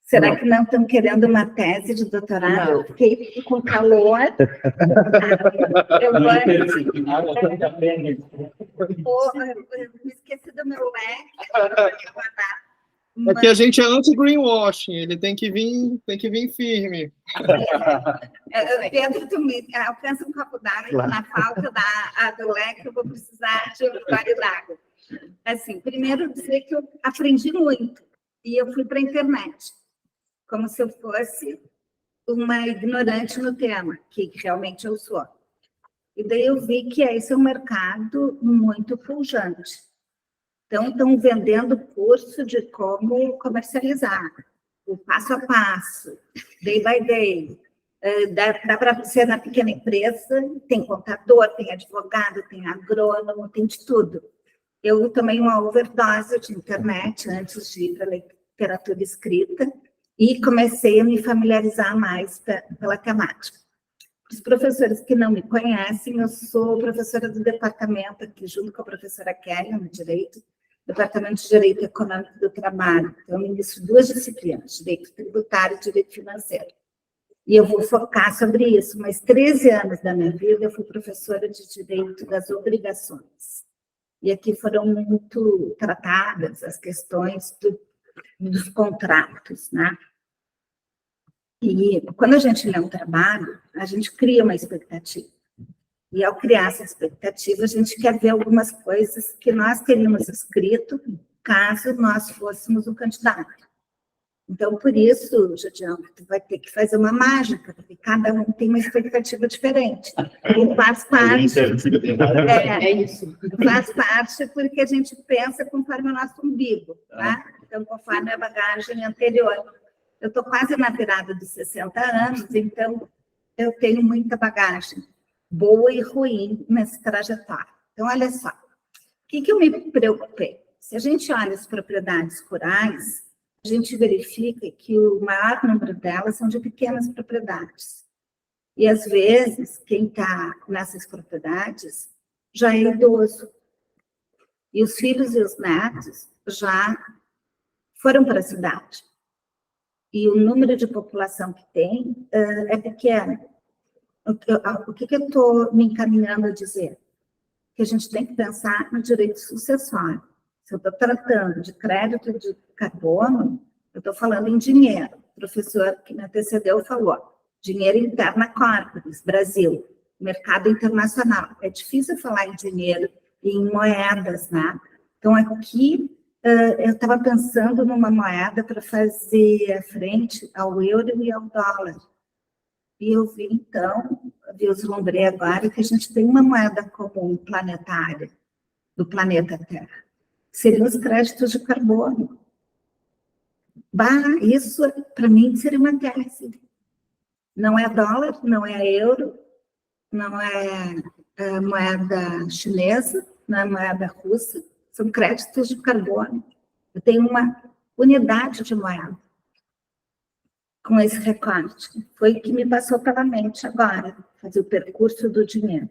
Será que não estão querendo uma tese de doutorado? Eu fiquei com calor. Eu me esqueci do meu leque.
Aqui a gente é anti-greenwashing, ele tem que vir firme.
Pedro, tu me alcança um copo d'água, na falta do leque, eu vou precisar de um gole d'água. Assim, primeiro dizer que eu aprendi muito, e eu fui para a internet, como se eu fosse uma ignorante no tema, que realmente eu sou. E daí eu vi que esse é um mercado muito pujante. Então, estão vendendo curso de como comercializar, o passo a passo, day by day. Dá para ser na pequena empresa, tem contador, tem advogado, tem agrônomo, tem de tudo. Eu tomei uma overdose de internet antes de ir para a literatura escrita e comecei a me familiarizar mais pela temática. Os professores que não me conhecem, eu sou professora do departamento aqui, junto com a professora Kelly, no Direito, Departamento de Direito Econômico do Trabalho. Então, eu ministro 2 disciplinas, Direito Tributário e Direito Financeiro. E eu vou focar sobre isso, mas 13 anos da minha vida eu fui professora de Direito das Obrigações. E aqui foram muito tratadas as questões dos contratos, né? E quando a gente lê um trabalho, a gente cria uma expectativa. E ao criar essa expectativa, a gente quer ver algumas coisas que nós teríamos escrito caso nós fôssemos o candidato. Então, por isso, Gideão, tu vai ter que fazer uma mágica, porque cada um tem uma expectativa diferente. E faz parte. É isso. Faz parte porque a gente pensa conforme o nosso umbigo, tá? Então, conforme a bagagem anterior. Eu estou quase na virada dos 60 anos, então eu tenho muita bagagem, boa e ruim, nessa trajetória. Então, olha só, o que eu me preocupei? Se a gente olha as propriedades rurais, a gente verifica que o maior número delas são de pequenas propriedades. E, às vezes, quem está nessas propriedades já é idoso. E os filhos e os netos já foram para a cidade. E o número de população que tem é pequeno. O que eu estou me encaminhando a dizer? Que a gente tem que pensar no direito sucessório. Se eu estou tratando de crédito de carbono, eu estou falando em dinheiro. O professor que me antecedeu falou, dinheiro interna corporis, Brasil, mercado internacional. É difícil falar em dinheiro e em moedas, né? Então, aqui, eu estava pensando numa moeda para fazer frente ao euro e ao dólar. E eu vi, então, vislumbrei agora que a gente tem uma moeda comum planetária, do planeta Terra. Seriam os créditos de carbono. Isso, para mim, seria uma tese. Não é dólar, não é euro, não é moeda chinesa, não é moeda russa, são créditos de carbono. Eu tenho uma unidade de moeda com esse recorte. Foi o que me passou pela mente agora, fazer o percurso do dinheiro.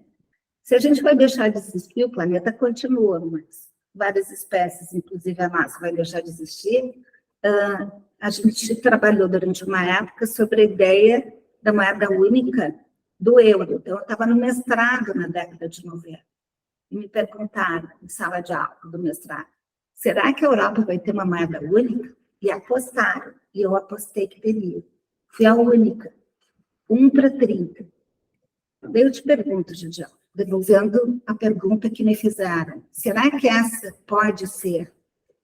Se a gente vai deixar de existir, o planeta continua, mas várias espécies, inclusive a nossa, vai deixar de existir, a gente trabalhou durante uma época sobre a ideia da moeda única do euro. Então, eu estava no mestrado na década de 90, e me perguntaram, em sala de aula do mestrado, será que a Europa vai ter uma moeda única? E apostaram, e eu apostei que teria. Fui a única, 1:30. Daí eu te pergunto, Gidião, devolvendo a pergunta que me fizeram, será que essa pode ser?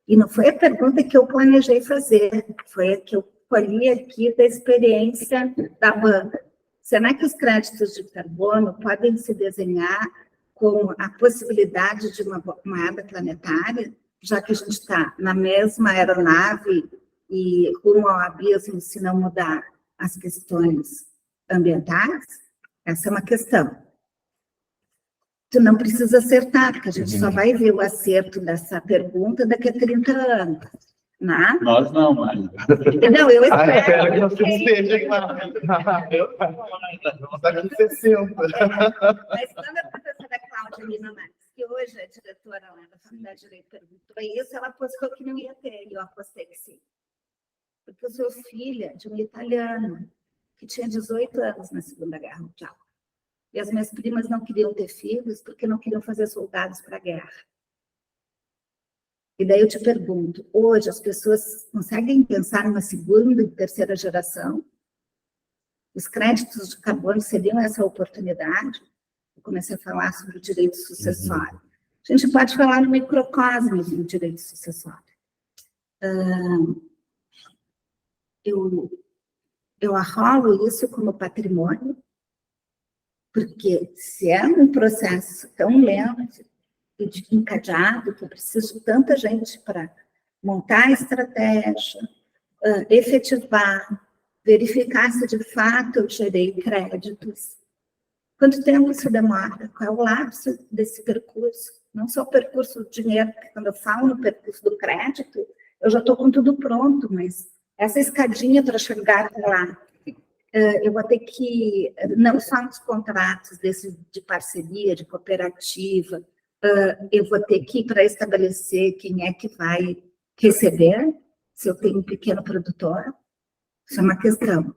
E não foi a pergunta que eu planejei fazer, foi a que eu colhi aqui da experiência da banca. Será que os créditos de carbono podem se desenhar com a possibilidade de uma moeda planetária, já que a gente está na mesma aeronave e rumo ao abismo se não mudar as questões ambientais? Essa é uma questão. Tu não precisa acertar, porque a gente só vai ver o acerto dessa pergunta daqui a 30 anos. Né?
Nós não, mas...
Não, eu espero.
que você esteja lá. Vamos dar aqui 60.
Mas quando a professora Cláudia Lima Marques, que hoje é diretora lá da Faculdade de Direito, perguntou isso, ela apostou que não ia ter, e eu apostei que sim. Porque eu sou filha de um italiano que tinha 18 anos na Segunda Guerra Mundial. E as minhas primas não queriam ter filhos porque não queriam fazer soldados para a guerra. E daí eu te pergunto, hoje as pessoas conseguem pensar numa segunda e terceira geração? Os créditos de carbono seriam essa oportunidade? Eu comecei a falar sobre o direito sucessório. A gente pode falar no microcosmo do direito sucessório. Eu arrolo isso como patrimônio, porque se é um processo tão lento e encadeado, que eu preciso de tanta gente para montar a estratégia, efetivar, verificar se de fato eu gerei créditos. Quanto tempo isso demora? Qual é o lapso desse percurso? Não só o percurso do dinheiro, porque quando eu falo no percurso do crédito, eu já estou com tudo pronto, mas essa escadinha para chegar lá, eu vou ter que, não só nos contratos de parceria, de cooperativa, eu vou ter que, para estabelecer quem é que vai receber, se eu tenho um pequeno produtor, isso é uma questão.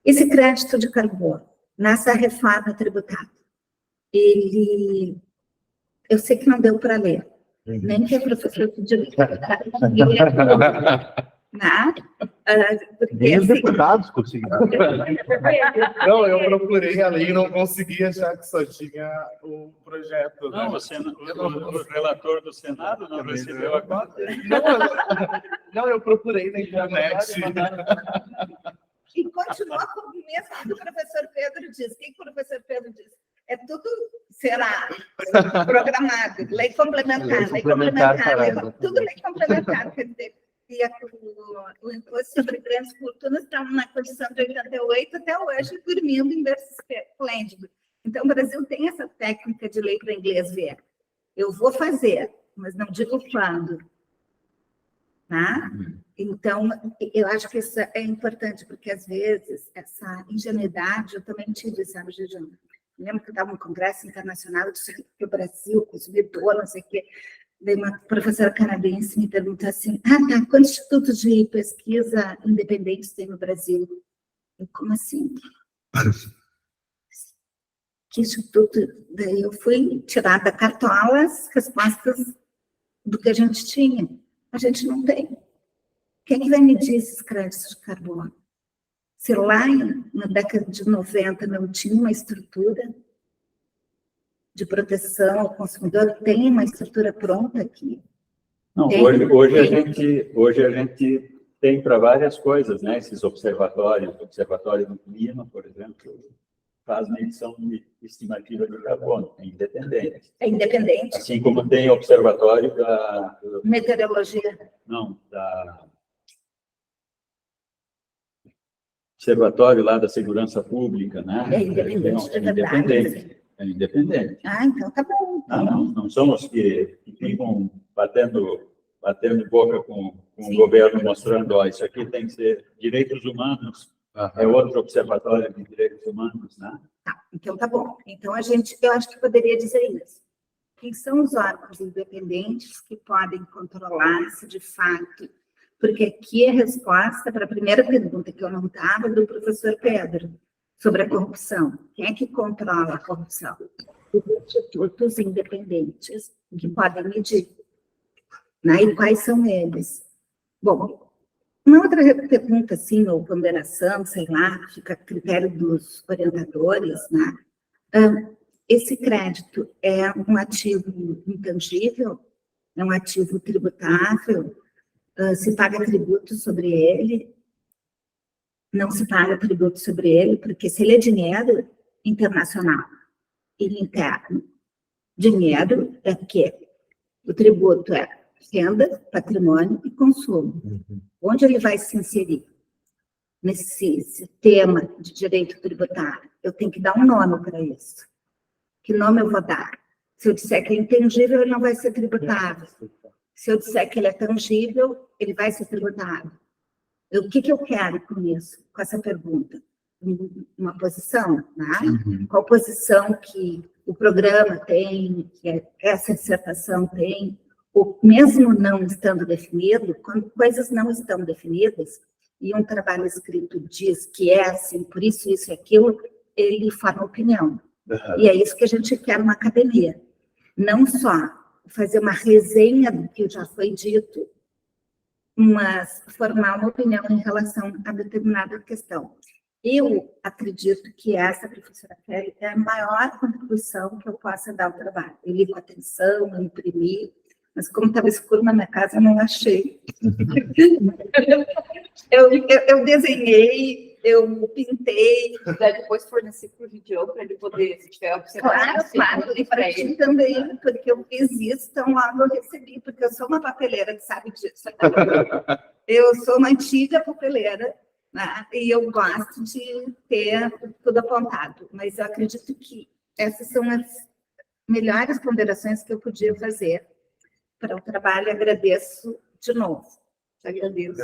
Esse crédito de carbono, nessa reforma tributária, eu sei que não deu para ler, nem que a professora pediu né?
Nem os deputados conseguiram.
Não, eu procurei ali e não consegui achar que só tinha o projeto.
Não, o relator do Senado não recebeu a cópia.
Não, eu procurei na internet.
E continua com o mesmo que o professor Pedro diz. O que o professor Pedro diz? É tudo será programado, lei complementar, tudo lei complementar, quer dizer, e o imposto sobre grandes fortunas está na Constituição de 88 até hoje, dormindo em berço esplêndido. Então, o Brasil tem essa técnica de lei para inglês ver. Eu vou fazer, mas não digo quando. Tá? Então, eu acho que isso é importante, porque, às vezes, essa ingenuidade, eu também tive, sabe, Gigião? Lembro que eu estava num congresso internacional, eu disse que o Brasil, consumidor, não sei o quê. Daí uma professora canadense me perguntou assim, tá, quantos institutos de pesquisa independentes tem no Brasil? Eu, como assim? Que instituto? Daí eu fui tirar da cartola as respostas do que a gente tinha. A gente não tem. Quem que vai medir esses créditos de carbono? Se lá na década de 90 não tinha uma estrutura de proteção ao consumidor, tem uma estrutura pronta aqui.
Não, hoje a gente tem para várias coisas, né? Esses observatórios, o Observatório do Clima, por exemplo, faz medição de estimativa de carbono, é independente.
É independente.
Assim como tem observatório da...
Meteorologia.
Não, da... Observatório lá da Segurança Pública, né?
É independente,
é independente. É independente.
Ah, então tá bom.
Não são os que ficam batendo boca com o governo, mostrando, ó, isso aqui tem que ser direitos humanos, é outro observatório de direitos humanos, né?
Tá, então tá bom. Então eu acho que poderia dizer isso. quem são os órgãos independentes que podem controlar se de fato... Porque aqui a resposta para a primeira pergunta que eu não estava do professor Pedro, sobre a corrupção. Quem é que controla a corrupção? Os institutos independentes que podem medir. Né? E quais são eles? Bom, uma outra pergunta, assim, ou ponderação, sei lá, fica a critério dos orientadores, né? Esse crédito é um ativo intangível? É um ativo tributável? Se paga tributo sobre ele? Não se paga tributo sobre ele, porque se ele é dinheiro internacional e interno, dinheiro é que o tributo é renda, patrimônio e consumo. Onde ele vai se inserir nesse sistema de direito tributário? Eu tenho que dar um nome para isso. Que nome eu vou dar? Se eu disser que é intangível, ele não vai ser tributado. Se eu disser que ele é tangível, ele vai ser tributado. O que eu quero com isso, com essa pergunta? Uma posição, né? Qual posição que o programa tem, que essa dissertação tem, ou mesmo não estando definido, quando coisas não estão definidas, e um trabalho escrito diz que é assim, por isso, isso e aquilo, ele forma opinião. E é isso que a gente quer numa academia. Não só fazer uma resenha do que já foi dito, mas formar uma opinião em relação a determinada questão. Eu acredito que essa, professora Kelly, é a maior contribuição que eu possa dar ao trabalho. Eu li com atenção, eu imprimi, mas como estava escuro na minha casa, eu não achei. Eu desenhei, eu pintei.
Daí depois fornecer para o Gideon, para ele poder, se tiver observação.
Claro, e para ti também, porque eu fiz isso, então logo eu recebi, porque eu sou uma papeleira que sabe disso. Eu sou uma antiga papeleira, né? E eu gosto de ter tudo apontado, mas eu acredito que essas são as melhores ponderações que eu podia fazer para o trabalho. Agradeço de novo. Agradeço.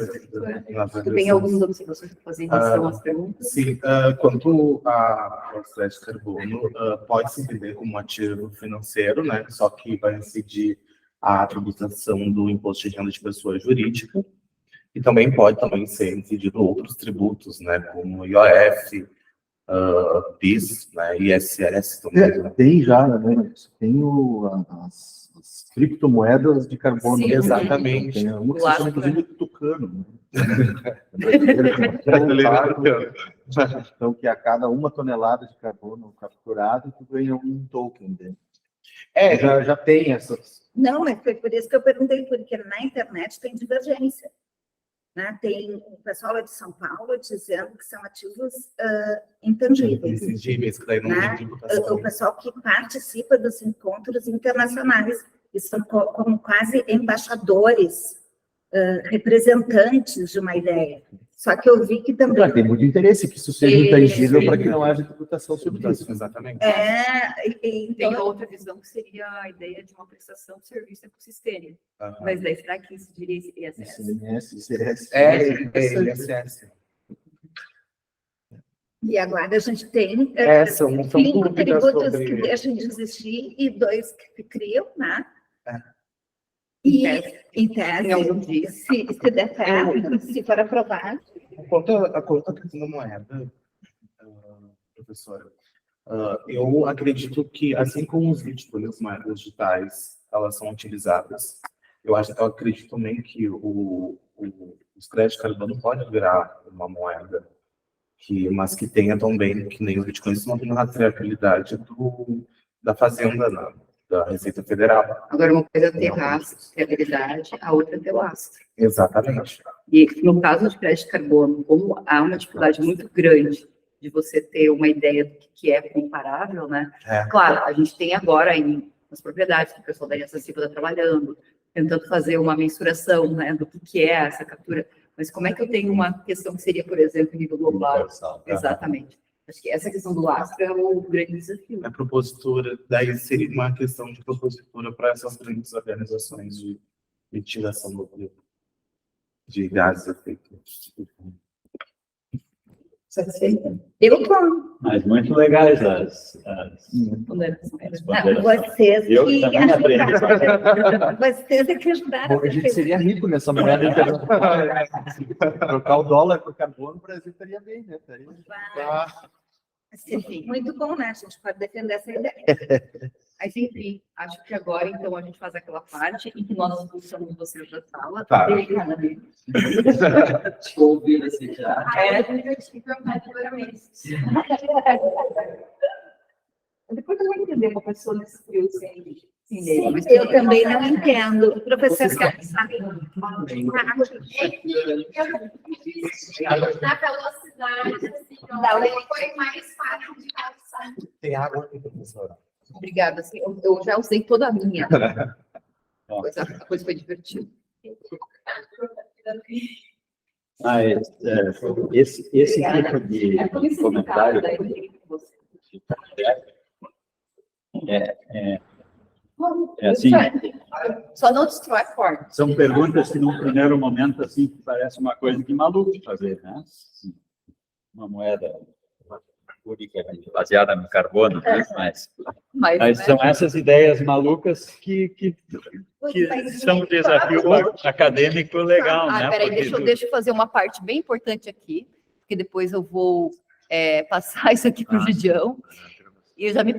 Tem algumas observações para fazer em relação às perguntas?
Sim, quanto ao crédito de carbono, pode-se entender como ativo financeiro, né? Só que vai incidir a tributação do imposto de renda de pessoa jurídica, e também pode ser incidido outros tributos, né? Como IOF, PIS, né? ISS também.
Tem já, né? Tem as criptomoedas de carbono.
Sim,
exatamente.
Tem uma que se
Claro,
chama, inclusive, tucano. Então, que a cada 1 tonelada de carbono capturado, tu ganha um token dele. Já tem essas.
Não, mas foi por isso que eu perguntei, porque na internet tem divergência. Né? Tem o pessoal de São Paulo dizendo que são ativos intangíveis.
Intangíveis, que daí não tem tributação.
O pessoal que participa dos encontros internacionais, e são como quase embaixadores, representantes de uma ideia. Só que eu vi que também...
Tem muito interesse que isso seja intangível para que não haja tributação sobre isso.
Exatamente.
Tem
Então,
outra visão que seria a ideia de uma prestação de serviço ecossistêmico. Mas daí será que isso diria ISS?
ISS.
ISS.
e agora a gente tem
São
5
dúvidas
tributos
sobre...
que deixam de existir e 2 que criam, né?
Em
Em tese,
Em algum dia.
se der certo, se for aprovado.
Quanto à questão da moeda, professora, eu acredito que, assim como os Bitcoin e as moedas digitais, elas são utilizadas, eu acredito também que os créditos de carbono podem virar uma moeda, mas que tenha também, que nem os Bitcoins, não tem a rastreabilidade da Fazenda, da Receita Federal.
Agora, uma coisa é ter rastreabilidade, a outra é ter lastro.
Exatamente.
E no caso de crédito de carbono, como há uma dificuldade muito grande de você ter uma ideia do que é comparável, né? Claro, a gente tem agora nas propriedades que o pessoal da Aliança Civil está trabalhando, tentando fazer uma mensuração, né, do que é essa captura. Mas como é que eu tenho uma questão que seria, por exemplo, nível global? Exatamente. Acho que essa questão do lastro é o grande desafio.
A propositura, daí seria uma questão de propositura para essas grandes organizações de mitigação de gases de efeito.
Eu tô.
Mas muito legais as
Vocês
Eu
que
também aprendi.
ajudaram. Vocês é que ajudaram.
Bom, a gente seria rico nessa moeda internacional. Trocar o dólar por carbono, o Brasil estaria bem, né?
Sim, muito bom, né? A gente pode defender essa ideia.
Mas, enfim, acho que agora, então, a gente faz aquela parte em que nós expulsamos vocês da sala.
Tá.
Aí a gente vai te perguntar seguramente.
Depois eu vou entender uma pessoa nesse frio sem ler. Mas
Eu também não entendo. Professor, sabe?
Na velocidade, assim, foi mais fácil de passar.
Tem água aqui, professora.
obrigada. Assim, eu já usei toda a minha. A coisa foi divertida.
Mas esse tipo de comentário é assim,
Só não destrói a forma.
são perguntas que num primeiro momento assim parece uma coisa de maluco de fazer, né? Uma moeda única baseada no carbono, né? Mas são essas ideias malucas que são um desafio acadêmico legal, né?
Peraí,
Porque
deixa eu fazer uma parte bem importante aqui, porque depois eu vou passar isso aqui para o Gideão. E eu já me